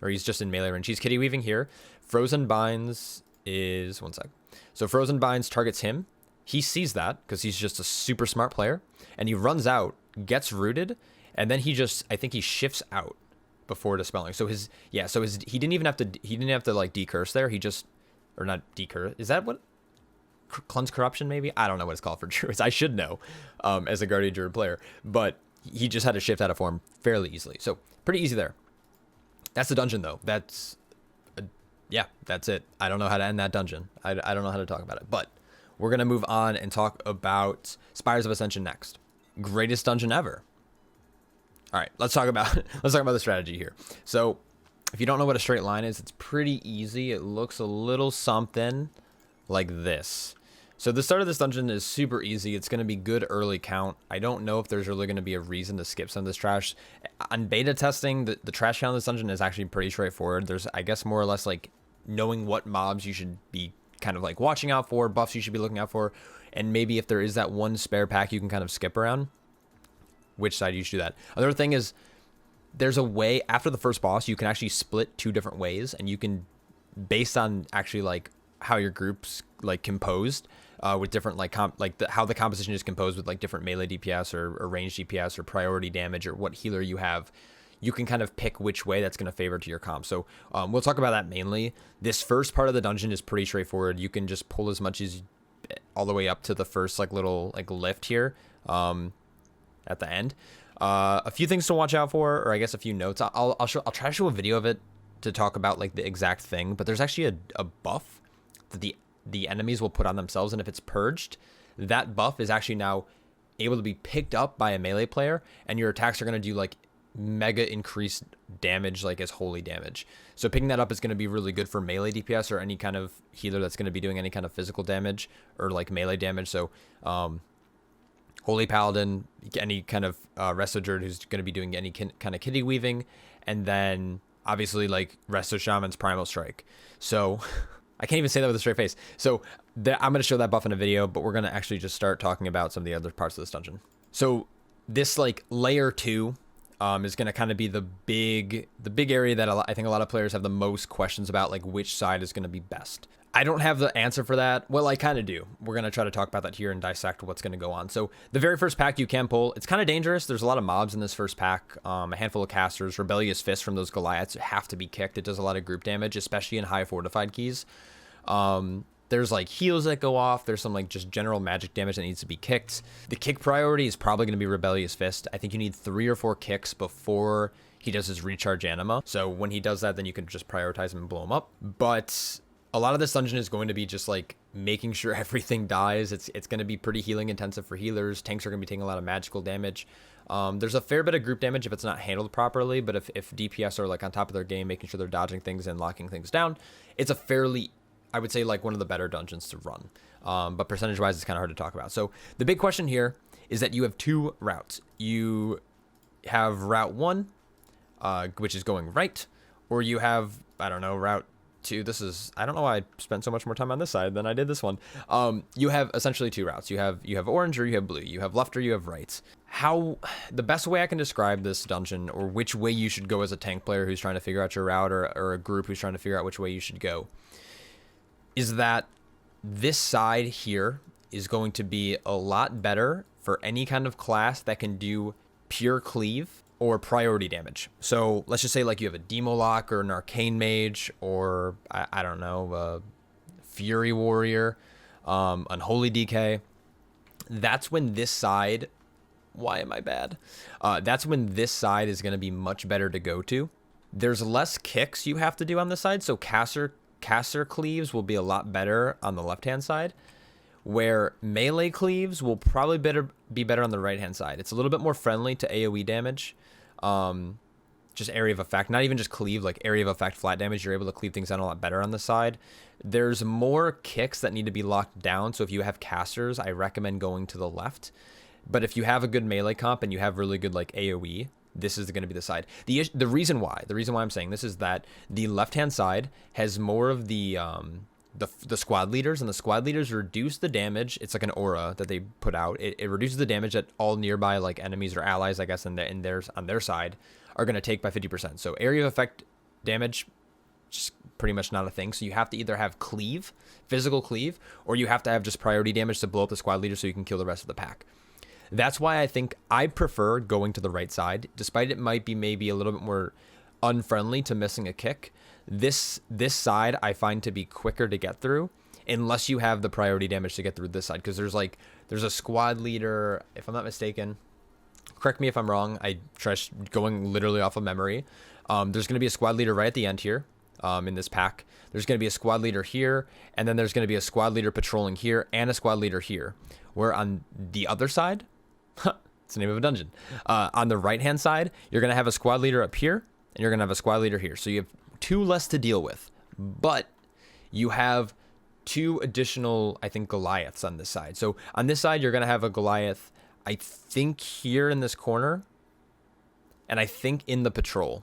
or he's just in melee range. He's kitty weaving here. Frozen Binds is, one sec. So Frozen Binds targets him. He sees that because he's just a super smart player, and he runs out, gets rooted, and then I think he shifts out before dispelling. So he didn't even have to like decurse there. He just, or not decurse. Is that what? Cleanse Corruption, maybe? I don't know what it's called for druids. I should know as a Guardian Druid player. But he just had to shift out of form fairly easily. So pretty easy there. That's the dungeon, though. That's, yeah, that's it. I don't know how to end that dungeon. I don't know how to talk about it. But we're going to move on and talk about Spires of Ascension next. Greatest dungeon ever. All right, let's talk about the strategy here. So if you don't know what a straight line is, it's pretty easy. It looks a little something like this. So the start of this dungeon is super easy. It's going to be good early count. I don't know if there's really going to be a reason to skip some of this trash. On beta testing, the trash count of this dungeon is actually pretty straightforward. There's, I guess, more or less like knowing what mobs you should be kind of like watching out for, buffs you should be looking out for, and maybe if there is that one spare pack you can kind of skip around, which side you should do that. Another thing is there's a way after the first boss, you can actually split 2 different ways, and you can, based on actually like how your group's like composed, with different like how the composition is composed with like different melee DPS or range DPS or priority damage or what healer you have, you can kind of pick which way that's going to favor to your comp. So we'll talk about that mainly. This first part of the dungeon is pretty straightforward. You can just pull as much as all the way up to the first like little like lift here at the end. A few things to watch out for, or I guess a few notes. I'll try to show a video of it to talk about like the exact thing, but there's actually a buff that the enemies will put on themselves, and if it's purged, that buff is actually now able to be picked up by a melee player, and your attacks are going to do like mega increased damage, like as holy damage. So picking that up is going to be really good for melee DPS or any kind of healer that's going to be doing any kind of physical damage or like melee damage. So Holy Paladin, any kind of Resto Druid who's going to be doing any kind of kitty weaving, and then obviously like Resto Shaman's Primal Strike. So I can't even say that with a straight face. So I'm going to show that buff in a video, but we're going to actually just start talking about some of the other parts of this dungeon. So this like layer 2 is going to kind of be the big area that I think a lot of players have the most questions about, like which side is going to be best. I don't have the answer for that. Well, I kind of do. We're going to try to talk about that here and dissect what's going to go on. So the very first pack you can pull, it's kind of dangerous. There's a lot of mobs in this first pack, a handful of casters. Rebellious Fist from those Goliaths have to be kicked. It does a lot of group damage, especially in high fortified keys. There's like heals that go off. There's some like just general magic damage that needs to be kicked. The kick priority is probably going to be Rebellious Fist. I think you need 3 or 4 kicks before he does his recharge anima. So when he does that, then you can just prioritize him and blow him up. But a lot of this dungeon is going to be just like making sure everything dies. It's going to be pretty healing intensive for healers. Tanks are going to be taking a lot of magical damage. There's a fair bit of group damage if it's not handled properly, but if DPS are like on top of their game, making sure they're dodging things and locking things down, it's a fairly, I would say, like one of the better dungeons to run. But percentage wise, it's kind of hard to talk about. So the big question here is that you have 2 routes. You have route 1, which is going right, or you have, I don't know, route 2. This is, I don't know why I spent so much more time on this side than I did this one. You have essentially 2 routes. You have orange or you have blue. You have left or you have right. The best way I can describe this dungeon, or which way you should go as a tank player who's trying to figure out your route, or a group who's trying to figure out which way you should go, is that this side here is going to be a lot better for any kind of class that can do pure cleave or priority damage. So let's just say like you have a Demo Lock or an Arcane Mage, or I don't know, a Fury Warrior, Unholy DK. That's when this side, why am I bad? That's when this side is going to be much better to go to. There's less kicks you have to do on this side, so caster cleaves will be a lot better on the left-hand side, where melee cleaves will probably be better on the right-hand side. It's a little bit more friendly to AoE damage, just area of effect, not even just cleave, like area of effect flat damage. You're able to cleave things down a lot better on the side. There's more kicks that need to be locked down, so if you have casters, I recommend going to the left. But if you have a good melee comp and you have really good like AoE, this is going to be the side. The reason why I'm saying this is that the left-hand side has more of the squad leaders, and the squad leaders reduce the damage. It's like an aura that they put out. It reduces the damage that all nearby like enemies or allies, I guess, on their side are going to take by 50%. So area of effect damage, just pretty much not a thing. So you have to either have cleave, physical cleave, or you have to have just priority damage to blow up the squad leader so you can kill the rest of the pack. That's why I think I prefer going to the right side, despite it might be maybe a little bit more unfriendly to missing a kick. This side I find to be quicker to get through, unless you have the priority damage to get through this side, because there's a squad leader, if I'm not mistaken. Correct me if I'm wrong. I trust going literally off of memory. There's going to be a squad leader right at the end here in this pack. There's going to be a squad leader here, and then there's going to be a squad leader patrolling here and a squad leader here. Where on the other side, it's the name of a dungeon. On the right-hand side, you're going to have a squad leader up here, and you're going to have a squad leader here. So you have 2 less to deal with, but you have 2 additional, I think, Goliaths on this side. So on this side, you're going to have a Goliath, I think, here in this corner, and I think in the patrol.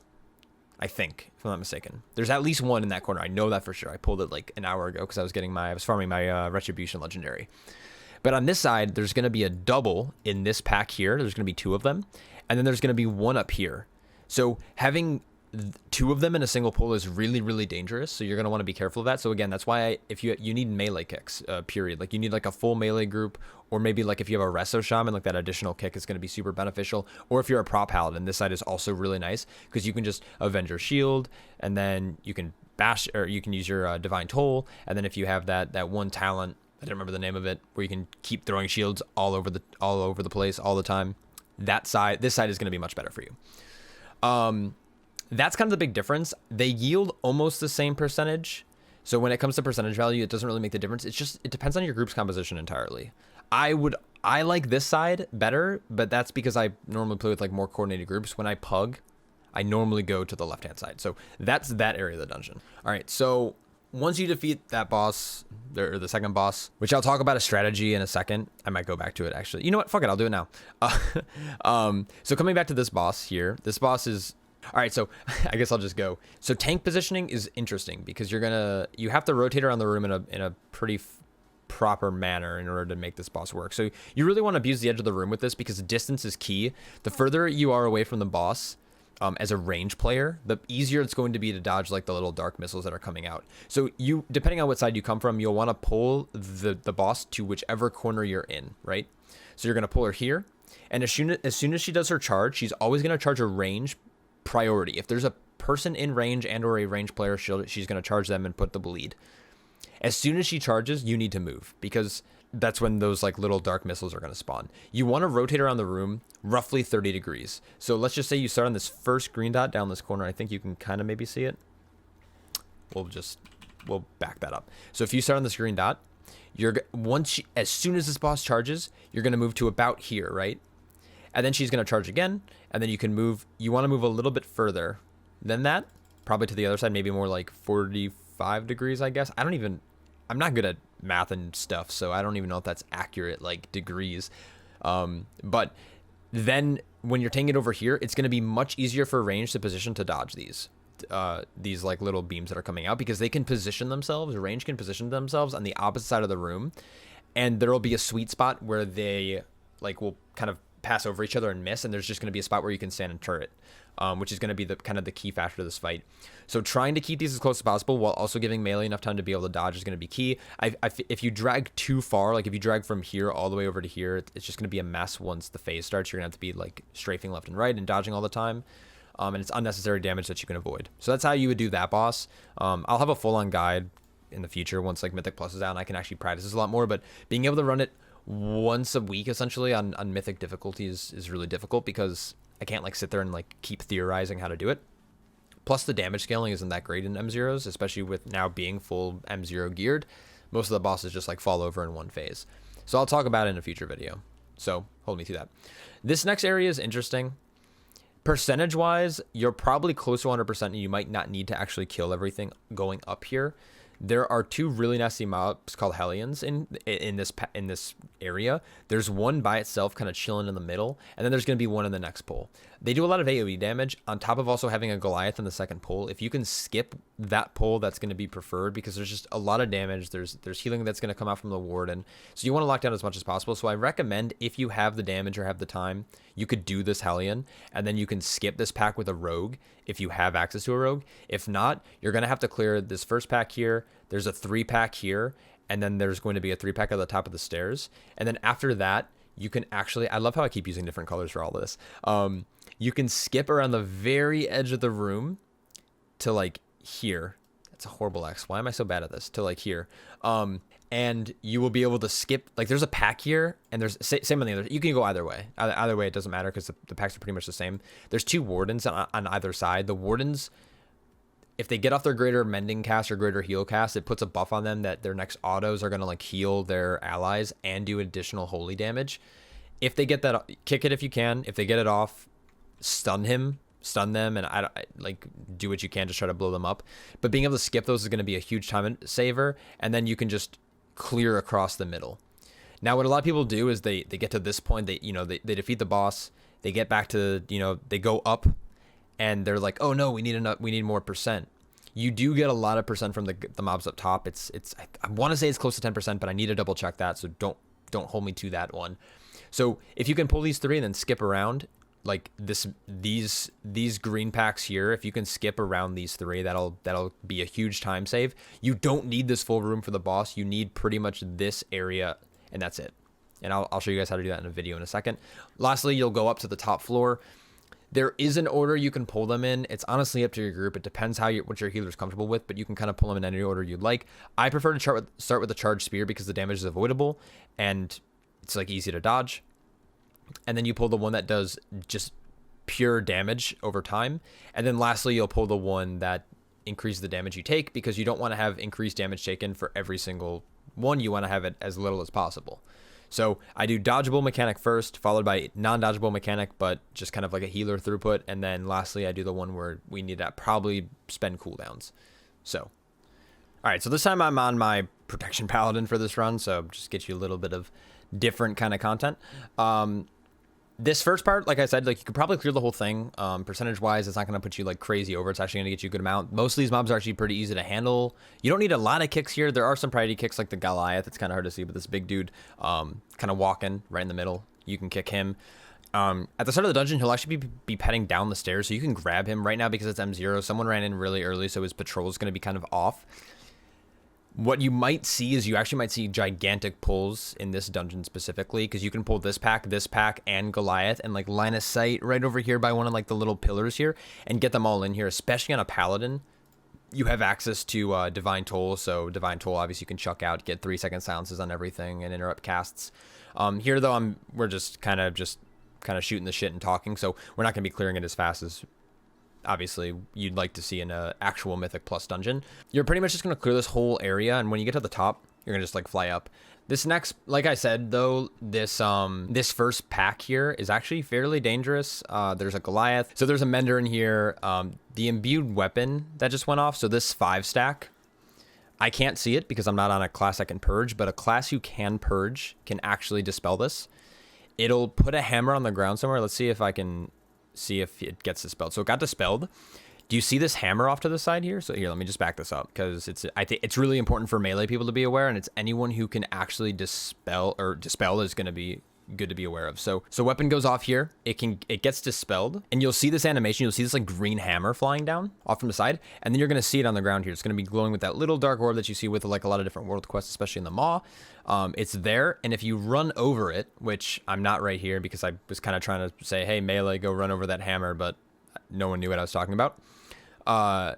I think, if I'm not mistaken. There's at least one in that corner. I know that for sure. I pulled it like an hour ago because I was farming my Retribution Legendary. But on this side, there's going to be a double in this pack here. There's going to be 2 of them. And then there's going to be 1 up here. So having 2 of them in a single pull is really, really dangerous. So you're going to want to be careful of that. So again, that's why if you need melee kicks, period. Like you need like a full melee group, or maybe like if you have a Resto Shaman, like that additional kick is going to be super beneficial. Or if you're a prop paladin, this side is also really nice because you can just avenge your shield, and then you can bash, or you can use your divine toll. And then if you have that one talent, I don't remember the name of it, where you can keep throwing shields all over the place all the time. This side is going to be much better for you. That's kind of the big difference. They yield almost the same percentage. So when it comes to percentage value, it doesn't really make the difference. It depends on your group's composition entirely. I like this side better, but that's because I normally play with like more coordinated groups. When I pug, I normally go to the left-hand side. So that's that area of the dungeon. All right, so once you defeat that boss, or the second boss, which I'll talk about a strategy in a second. I might go back to it, actually. You know what? Fuck it. I'll do it now. So coming back to this boss here, this boss is... All right, so I guess I'll just go. So tank positioning is interesting because you have to rotate around the room in a pretty proper manner in order to make this boss work. So you really want to abuse the edge of the room with this because distance is key. The further you are away from the boss, as a range player, the easier it's going to be to dodge like the little dark missiles that are coming out. So you, depending on what side you come from, you'll want to pull the boss to whichever corner you're in, right? So you're going to pull her here, and as soon as she does her charge, she's always going to charge a range priority. If there's a person in range and or a range player, she's going to charge them and put the bleed. As soon as she charges, you need to move because that's when those like little dark missiles are going to spawn. You want to rotate around the room roughly 30 degrees. So let's just say you start on this first green dot down this corner. I think you can kind of maybe see it. We'll back that up. So if you start on this green dot, as soon as this boss charges, you're going to move to about here, right? And then she's going to charge again, and then you want to move a little bit further than that, probably to the other side, maybe more like 45 degrees, I guess. I'm not good at math and stuff, so I don't even know if that's accurate, like degrees. But then when you're taking it over here, it's going to be much easier for range to position to dodge these like little beams that are coming out because they can position themselves, range can position themselves on the opposite side of the room, and there'll be a sweet spot where they like will kind of pass over each other and miss, and there's just going to be a spot where you can stand and turret, which is going to be the kind of the key factor of this fight. So trying to keep these as close as possible while also giving melee enough time to be able to dodge is going to be key. If you drag too far, like if you drag from here all the way over to here, it's just going to be a mess once the phase starts. You're going to have to be like strafing left and right and dodging all the time, and it's unnecessary damage that you can avoid. So that's how you would do that boss. I'll have a full-on guide in the future once like Mythic Plus is out and I can actually practice this a lot more, but being able to run it once a week essentially on mythic difficulty is really difficult because I can't like sit there and like keep theorizing how to do it. Plus the damage scaling isn't that great in M0s, especially with now being full M0 geared. Most of the bosses just like fall over in one phase. So I'll talk about it in a future video. So hold me to that. This next area is interesting. Percentage wise, you're probably close to 100% and you might not need to actually kill everything going up here. There are 2 really nasty mobs called Hellions in this area. There's one by itself kind of chilling in the middle, and then there's going to be one in the next pull. They do a lot of AoE damage on top of also having a Goliath in the second pull. If you can skip that pull, that's going to be preferred because there's just a lot of damage. There's healing that's going to come out from the Warden. So you want to lock down as much as possible. So I recommend if you have the damage or have the time, you could do this Hellion, and then you can skip this pack with a Rogue if you have access to a Rogue. If not, you're going to have to clear this first pack here. There's a 3-pack here, and then there's going to be a 3-pack at the top of the stairs. And then after that, you can actually, I love how I keep using different colors for all this. You can skip around the very edge of the room to like here. That's a horrible X. Why am I so bad at this? To like here. And and you will be able to skip, like there's a pack here, and there's same on the other. You can go either way. Either way, it doesn't matter because the packs are pretty much the same. There's 2 wardens on either side. The wardens, if they get off their greater mending cast or greater heal cast, it puts a buff on them that their next autos are going to like heal their allies and do additional holy damage. If they get that, kick it if you can. If they get it off, stun them, and I like do what you can to try to blow them up. But being able to skip those is going to be a huge time saver, and then you can just clear across the middle. Now, what a lot of people do is they get to this point, they defeat the boss, they get back to, they go up, and they're like, oh no, we need more percent. You do get a lot of percent from the mobs up top. I want to say it's close to 10%, but I need to double check that, so don't hold me to that one. So if you can pull these 3 and then skip around, like these green packs here, if you can skip around these 3, that'll be a huge time save. You don't need this full room for the boss. You need pretty much this area, and that's it. And I'll show you guys how to do that in a video in a second. Lastly, you'll go up to the top floor. There is an order you can pull them in. It's honestly up to your group. It depends what your healer's comfortable with, but you can kind of pull them in any order you'd like. I prefer to start with the charged spear because the damage is avoidable and it's like easy to dodge. And then you pull the one that does just pure damage over time. And then lastly, you'll pull the one that increases the damage you take, because you don't want to have increased damage taken for every single one. You want to have it as little as possible. So I do dodgeable mechanic first, followed by non-dodgeable mechanic, but just kind of like a healer throughput. And then lastly, I do the one where we need to probably spend cooldowns. So, all right. So this time I'm on my protection paladin for this run. So just get you a little bit of different kind of content. This first part, like I said, like you could probably clear the whole thing. Percentage wise, it's not going to put you like crazy over. It's actually going to get you a good amount. Most of these mobs are actually pretty easy to handle. You don't need a lot of kicks here. There are some priority kicks like the Goliath. It's kind of hard to see, but this big dude kind of walking right in the middle. You can kick him. At the start of the dungeon, he'll actually be petting down the stairs, so you can grab him right now because it's M0. Someone ran in really early, so his patrol is going to be kind of off. What you might see is you actually might see gigantic pulls in this dungeon specifically, because you can pull this pack, and Goliath, and like line of sight right over here by one of like the little pillars here, and get them all in here, especially on a paladin. You have access to Divine Toll, so Divine Toll obviously you can chuck out, get 3-second silences on everything, and interrupt casts. Here though, we're just kind of shooting the shit and talking, so we're not going to be clearing it as fast as obviously you'd like to see in an actual Mythic Plus dungeon. You're pretty much just going to clear this whole area, and when you get to the top, you're going to just like fly up. This next, like I said though, this first pack here is actually fairly dangerous. There's a Goliath, so there's a Mender in here. The imbued weapon that just went off, so this 5-stack, I can't see it because I'm not on a class I can purge, but a class who can purge can actually dispel this. It'll put a hammer on the ground somewhere. Let's see if I can see if it gets dispelled. So it got dispelled. Do you see this hammer off to the side here? So here, let me just back this up, because I think it's really important for melee people to be aware, and it's anyone who can actually dispel is going to be good to be aware of. So weapon goes off here. It gets dispelled, and you'll see this animation. You'll see this like green hammer flying down off from the side, and then you're going to see it on the ground here. It's going to be glowing with that little dark orb that you see with like a lot of different world quests, especially in the Maw. It's there, and if you run over it, which I'm not right here because I was kind of trying to say, hey, melee, go run over that hammer, but no one knew what I was talking about.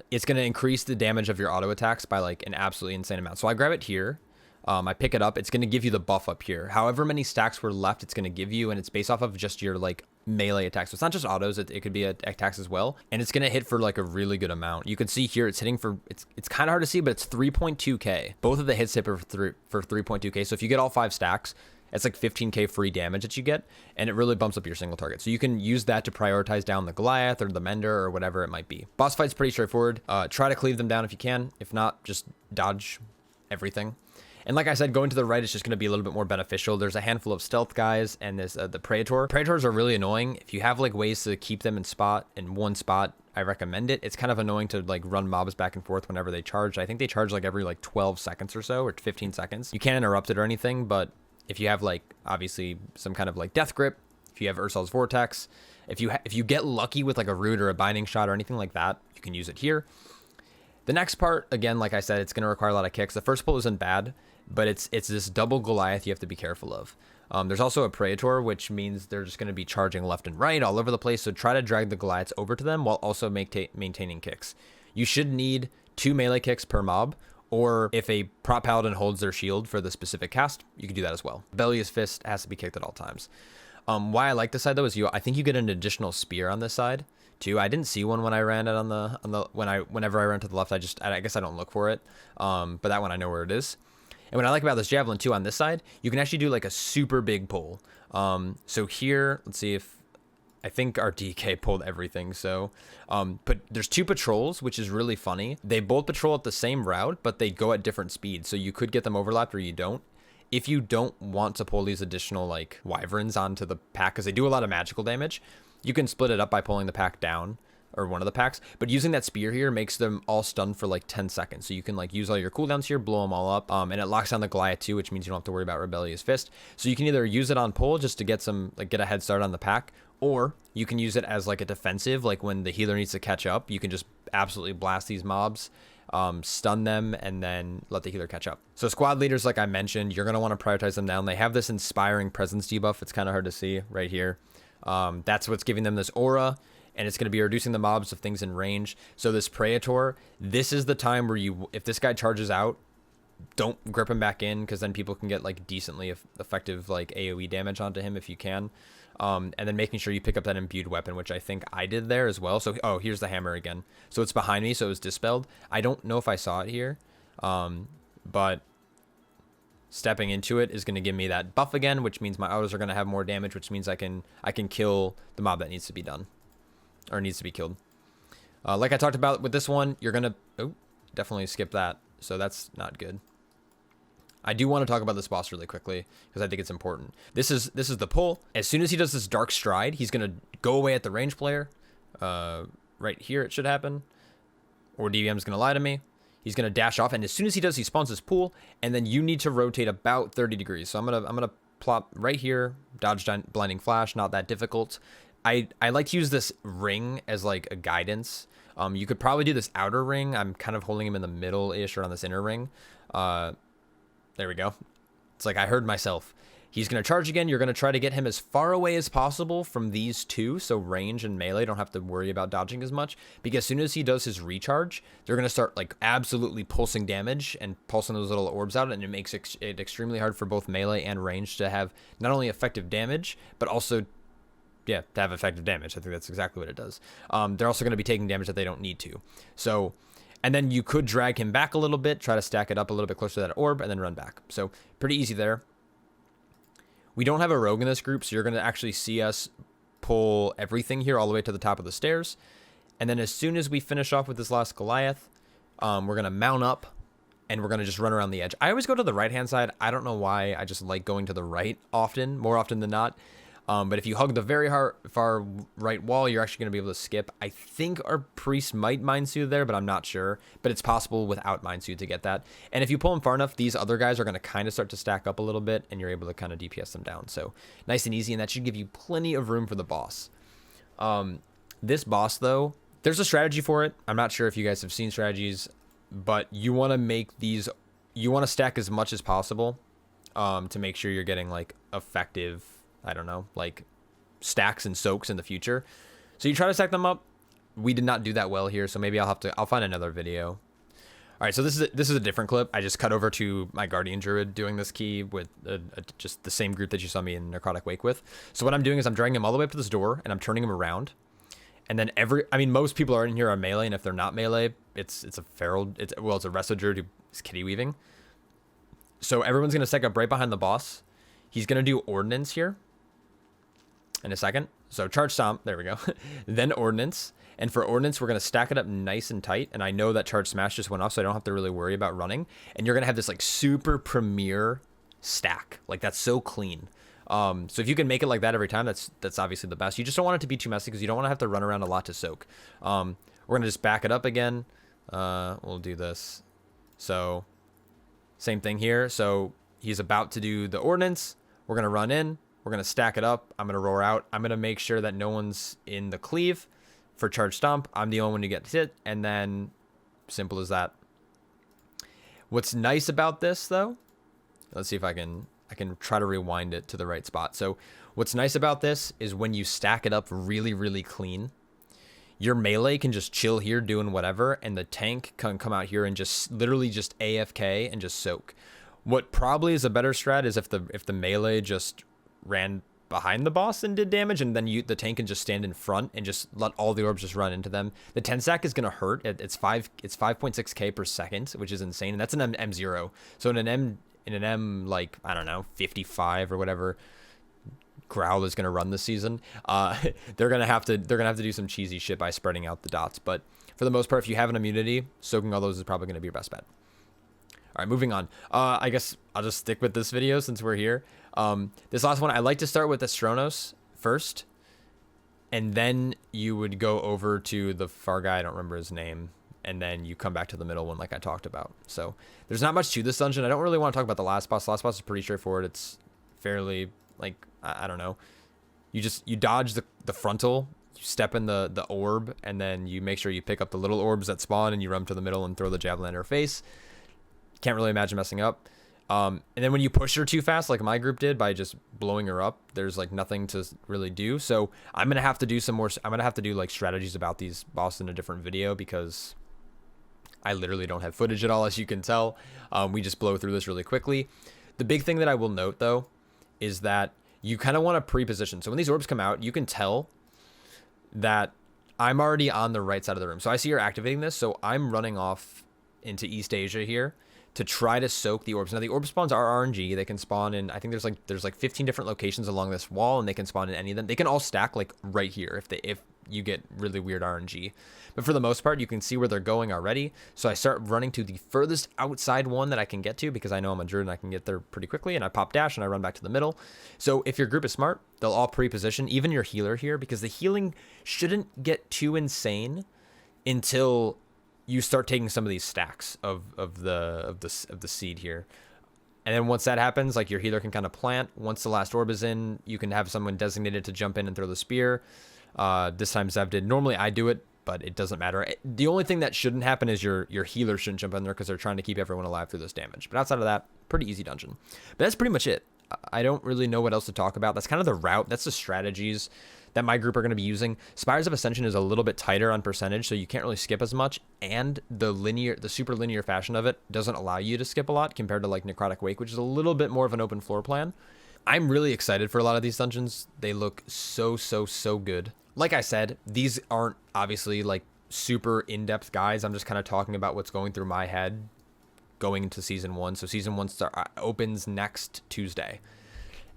It's going to increase the damage of your auto attacks by like an absolutely insane amount. So I grab it here. I pick it up. It's going to give you the buff up here. However many stacks were left, it's going to give you, and it's based off of just your like melee attacks. So it's not just autos, it could be attacks as well. And it's going to hit for like a really good amount. You can see here it's hitting for, it's kind of hard to see, but it's 3.2k. Both of the hits hit for 3.2k. So if you get all 5 stacks, it's like 15k free damage that you get, and it really bumps up your single target. So you can use that to prioritize down the Goliath or the Mender or whatever it might be. Boss fight's pretty straightforward. Try to cleave them down if you can. If not, just dodge everything. And like I said, going to the right is just going to be a little bit more beneficial. There's a handful of stealth guys, and there's the Praetor. Praetors are really annoying. If you have like ways to keep them in one spot, I recommend it. It's kind of annoying to like run mobs back and forth whenever they charge. I think they charge like every like 12 seconds or so, or 15 seconds. You can't interrupt it or anything, but if you have like obviously some kind of like death grip, if you have Ursal's Vortex, if you get lucky with like a root or a binding shot or anything like that, you can use it here. The next part, again, like I said, it's going to require a lot of kicks. The first pull isn't bad, but it's this double Goliath you have to be careful of. There's also a Praetor, which means they're just going to be charging left and right all over the place. So try to drag the Goliaths over to them while also maintaining kicks. You should need 2 melee kicks per mob, Or if a prop paladin holds their shield for the specific cast, you can do that as well. Rebellious Fist has to be kicked at all times. Why I like this side though is I think you get an additional spear on this side too. I didn't see one when I ran it whenever I ran to the left. I guess I don't look for it. But that one I know where it is. And what I like about this javelin too on this side, you can actually do like a super big pull. So here, let's see if I think our DK pulled everything. So, but there's 2 patrols, which is really funny. They both patrol at the same route, but they go at different speeds. So you could get them overlapped or you don't. If you don't want to pull these additional like wyverns onto the pack, because they do a lot of magical damage, you can split it up by pulling the pack down, or one of the packs. But using that spear here makes them all stunned for like 10 seconds. So you can like use all your cooldowns here, blow them all up. And it locks down the Goliath too, which means you don't have to worry about Rebellious Fist. So you can either use it on pull just to get a head start on the pack, or you can use it as like a defensive, like when the healer needs to catch up, you can just absolutely blast these mobs, stun them, and then let the healer catch up. So squad leaders, like I mentioned, you're going to want to prioritize them down. They have this inspiring presence debuff. It's kind of hard to see right here. That's what's giving them this aura, and it's going to be reducing the mobs of things in range. So this Praetor, this is the time where if this guy charges out, don't grip him back in, because then people can get like decently effective like AoE damage onto him if you can. And then making sure you pick up that imbued weapon, which I think I did there as well. So, here's the hammer again. So it's behind me, so it was dispelled. I don't know if I saw it here, but stepping into it is going to give me that buff again, which means my autos are going to have more damage, which means I can kill the mob that needs to be done, or needs to be killed. Like I talked about with this one, you're going to definitely skip that. So that's not good. I do want to talk about this boss really quickly because I think it's important. This is the pull. As soon as he does this dark stride, he's going to go away at the range player. Right here it should happen. Or DBM's going to lie to me. He's going to dash off, and as soon as he does, he spawns his pool, and then you need to rotate about 30 degrees. So I'm going to plop right here, dodge blinding flash, not that difficult. I like to use this ring as like a guidance. You could probably do this outer ring. I'm kind of holding him in the middle-ish or on this inner ring. There we go. It's like I heard myself. He's going to charge again. You're going to try to get him as far away as possible from these two, so range and melee don't have to worry about dodging as much, because as soon as he does his recharge, they're going to start like absolutely pulsing damage and pulsing those little orbs out, and it makes it extremely hard for both melee and range to have not only effective damage, but also to have effective damage. I think that's exactly what it does. They're also going to be taking damage that they don't need to. So, and then you could drag him back a little bit, try to stack it up a little bit closer to that orb, and then run back. So pretty easy there. We don't have a rogue in this group, so you're going to actually see us pull everything here all the way to the top of the stairs. And then as soon as we finish off with this last Goliath, we're going to mount up, and we're going to just run around the edge. I always go to the right-hand side. I don't know why. I just like going to the right more often than not. But if you hug the very far right wall, you're actually going to be able to skip. I think our priest might Mind Soothe there, but I'm not sure. But it's possible without Mind Soothe to get that. And if you pull them far enough, these other guys are going to kind of start to stack up a little bit, and you're able to kind of DPS them down. So nice and easy, and that should give you plenty of room for the boss. This boss, though, there's a strategy for it. I'm not sure if you guys have seen strategies, but you want to make these... You want to stack as much as possible to make sure you're getting, like, effective... I don't know, like stacks and soaks in the future. So you try to stack them up. We did not do that well here, so maybe I'll find another video. All right, so this is a different clip. I just cut over to my Guardian Druid doing this key with just the same group that you saw me in Necrotic Wake with. So what I'm doing is I'm dragging him all the way up to this door, and I'm turning him around. And then most people are in here are melee, and if they're not melee, it's a feral, it's a Resto Druid who is kitty weaving. So everyone's gonna stack up right behind the boss. He's gonna do Ordnance here in a second. So charge stomp, there we go. Then Ordnance. And for Ordnance, we're going to stack it up nice and tight. And I know that charge smash just went off, so I don't have to really worry about running. And you're going to have this like super premier stack. Like that's so clean. So if you can make it like that every time, that's obviously the best. You just don't want it to be too messy because you don't want to have to run around a lot to soak. We're going to just back it up again. We'll do this. So same thing here. So he's about to do the Ordnance. We're going to run in. We're going to stack it up. I'm going to roar out. I'm going to make sure that no one's in the cleave for charge stomp. I'm the only one who gets hit. And then simple as that. What's nice about this though, let's see if I can try to rewind it to the right spot. So what's nice about this is when you stack it up really, really clean, your melee can just chill here doing whatever, and the tank can come out here and just literally just AFK and just soak. What probably is a better strat is if the melee just ran behind the boss and did damage, and then the tank can just stand in front and just let all the orbs just run into them. The 10 stack is gonna hurt. It's 5.6k per second, which is insane, and that's an M0. So in an M like, I don't know, 55 or whatever Growl is gonna run this season, they're gonna have to do some cheesy shit by spreading out the dots. But for the most part, if you have an immunity, soaking all those is probably gonna be your best bet. All right, moving on. I guess I'll just stick with this video since we're here. This last one, I like to start with Astronos first, and then you would go over to the far guy, I don't remember his name, and then you come back to the middle one like I talked about. So there's not much to this dungeon. I don't really want to talk about the last boss. The last boss is pretty straightforward. It's fairly, like, I don't know. You dodge the frontal, you step in the orb, and then you make sure you pick up the little orbs that spawn, and you run to the middle and throw the javelin at her face. Can't really imagine messing up. And then when you push her too fast, like my group did by just blowing her up, there's like nothing to really do. So I'm gonna have to do some more. I'm gonna have to do like strategies about these bosses in a different video, because I literally don't have footage at all, as you can tell. We just blow through this really quickly. The big thing that I will note though is that you kind of want to pre-position. So when these orbs come out, you can tell that I'm already on the right side of the room. So I see you're activating this, so I'm running off into East Asia here to try to soak the orbs. Now the orb spawns are RNG. They can spawn in, I think there's like 15 different locations along this wall, and they can spawn in any of them. They can all stack like right here if you get really weird RNG. But for the most part, you can see where they're going already. So I start running to the furthest outside one that I can get to, because I know I'm a druid and I can get there pretty quickly, and I pop dash and I run back to the middle. So if your group is smart, they'll all pre-position, even your healer here, because the healing shouldn't get too insane until you start taking some of these stacks of the seed here. And then once that happens, like your healer can kind of plant. Once the last orb is in, you can have someone designated to jump in and throw the spear. This time Zev did. Normally I do it, but it doesn't matter. The only thing that shouldn't happen is your healer shouldn't jump in there, because they're trying to keep everyone alive through this damage. But outside of that, pretty easy dungeon. But that's pretty much it. I don't really know what else to talk about. That's kind of the route. That's the strategies that my group are going to be using. Spires of Ascension is a little bit tighter on percentage, so you can't really skip as much, and the super linear fashion of it doesn't allow you to skip a lot compared to like Necrotic Wake, which is a little bit more of an open floor plan. I'm really excited for a lot of these dungeons. They look so good. Like I said, these aren't obviously like super in-depth guides. I'm just kind of talking about what's going through my head going into season 1. So season 1 opens next Tuesday.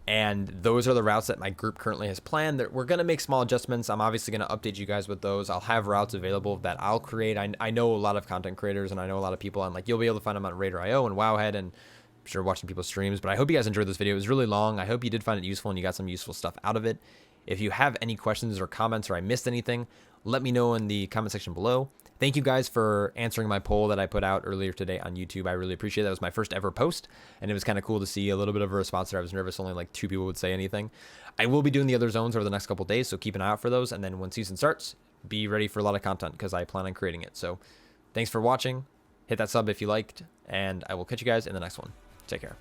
And those are the routes that my group currently has planned. We're going to make small adjustments. I'm obviously going to update you guys with those. I'll have routes available that I'll create. I know a lot of content creators, and I know a lot of people. I'm like, you'll be able to find them on Raider.io and Wowhead, and I'm sure watching people's streams. But I hope you guys enjoyed this video. It was really long. I hope you did find it useful and you got some useful stuff out of it. If you have any questions or comments, or I missed anything, let me know in the comment section below. Thank you guys for answering my poll that I put out earlier today on YouTube. I really appreciate it. That was my first ever post, and it was kind of cool to see a little bit of a response there. I was nervous only like 2 people would say anything. I will be doing the other zones over the next couple days, so keep an eye out for those. And then when season starts, be ready for a lot of content, because I plan on creating it. So thanks for watching. Hit that sub if you liked, and I will catch you guys in the next one. Take care.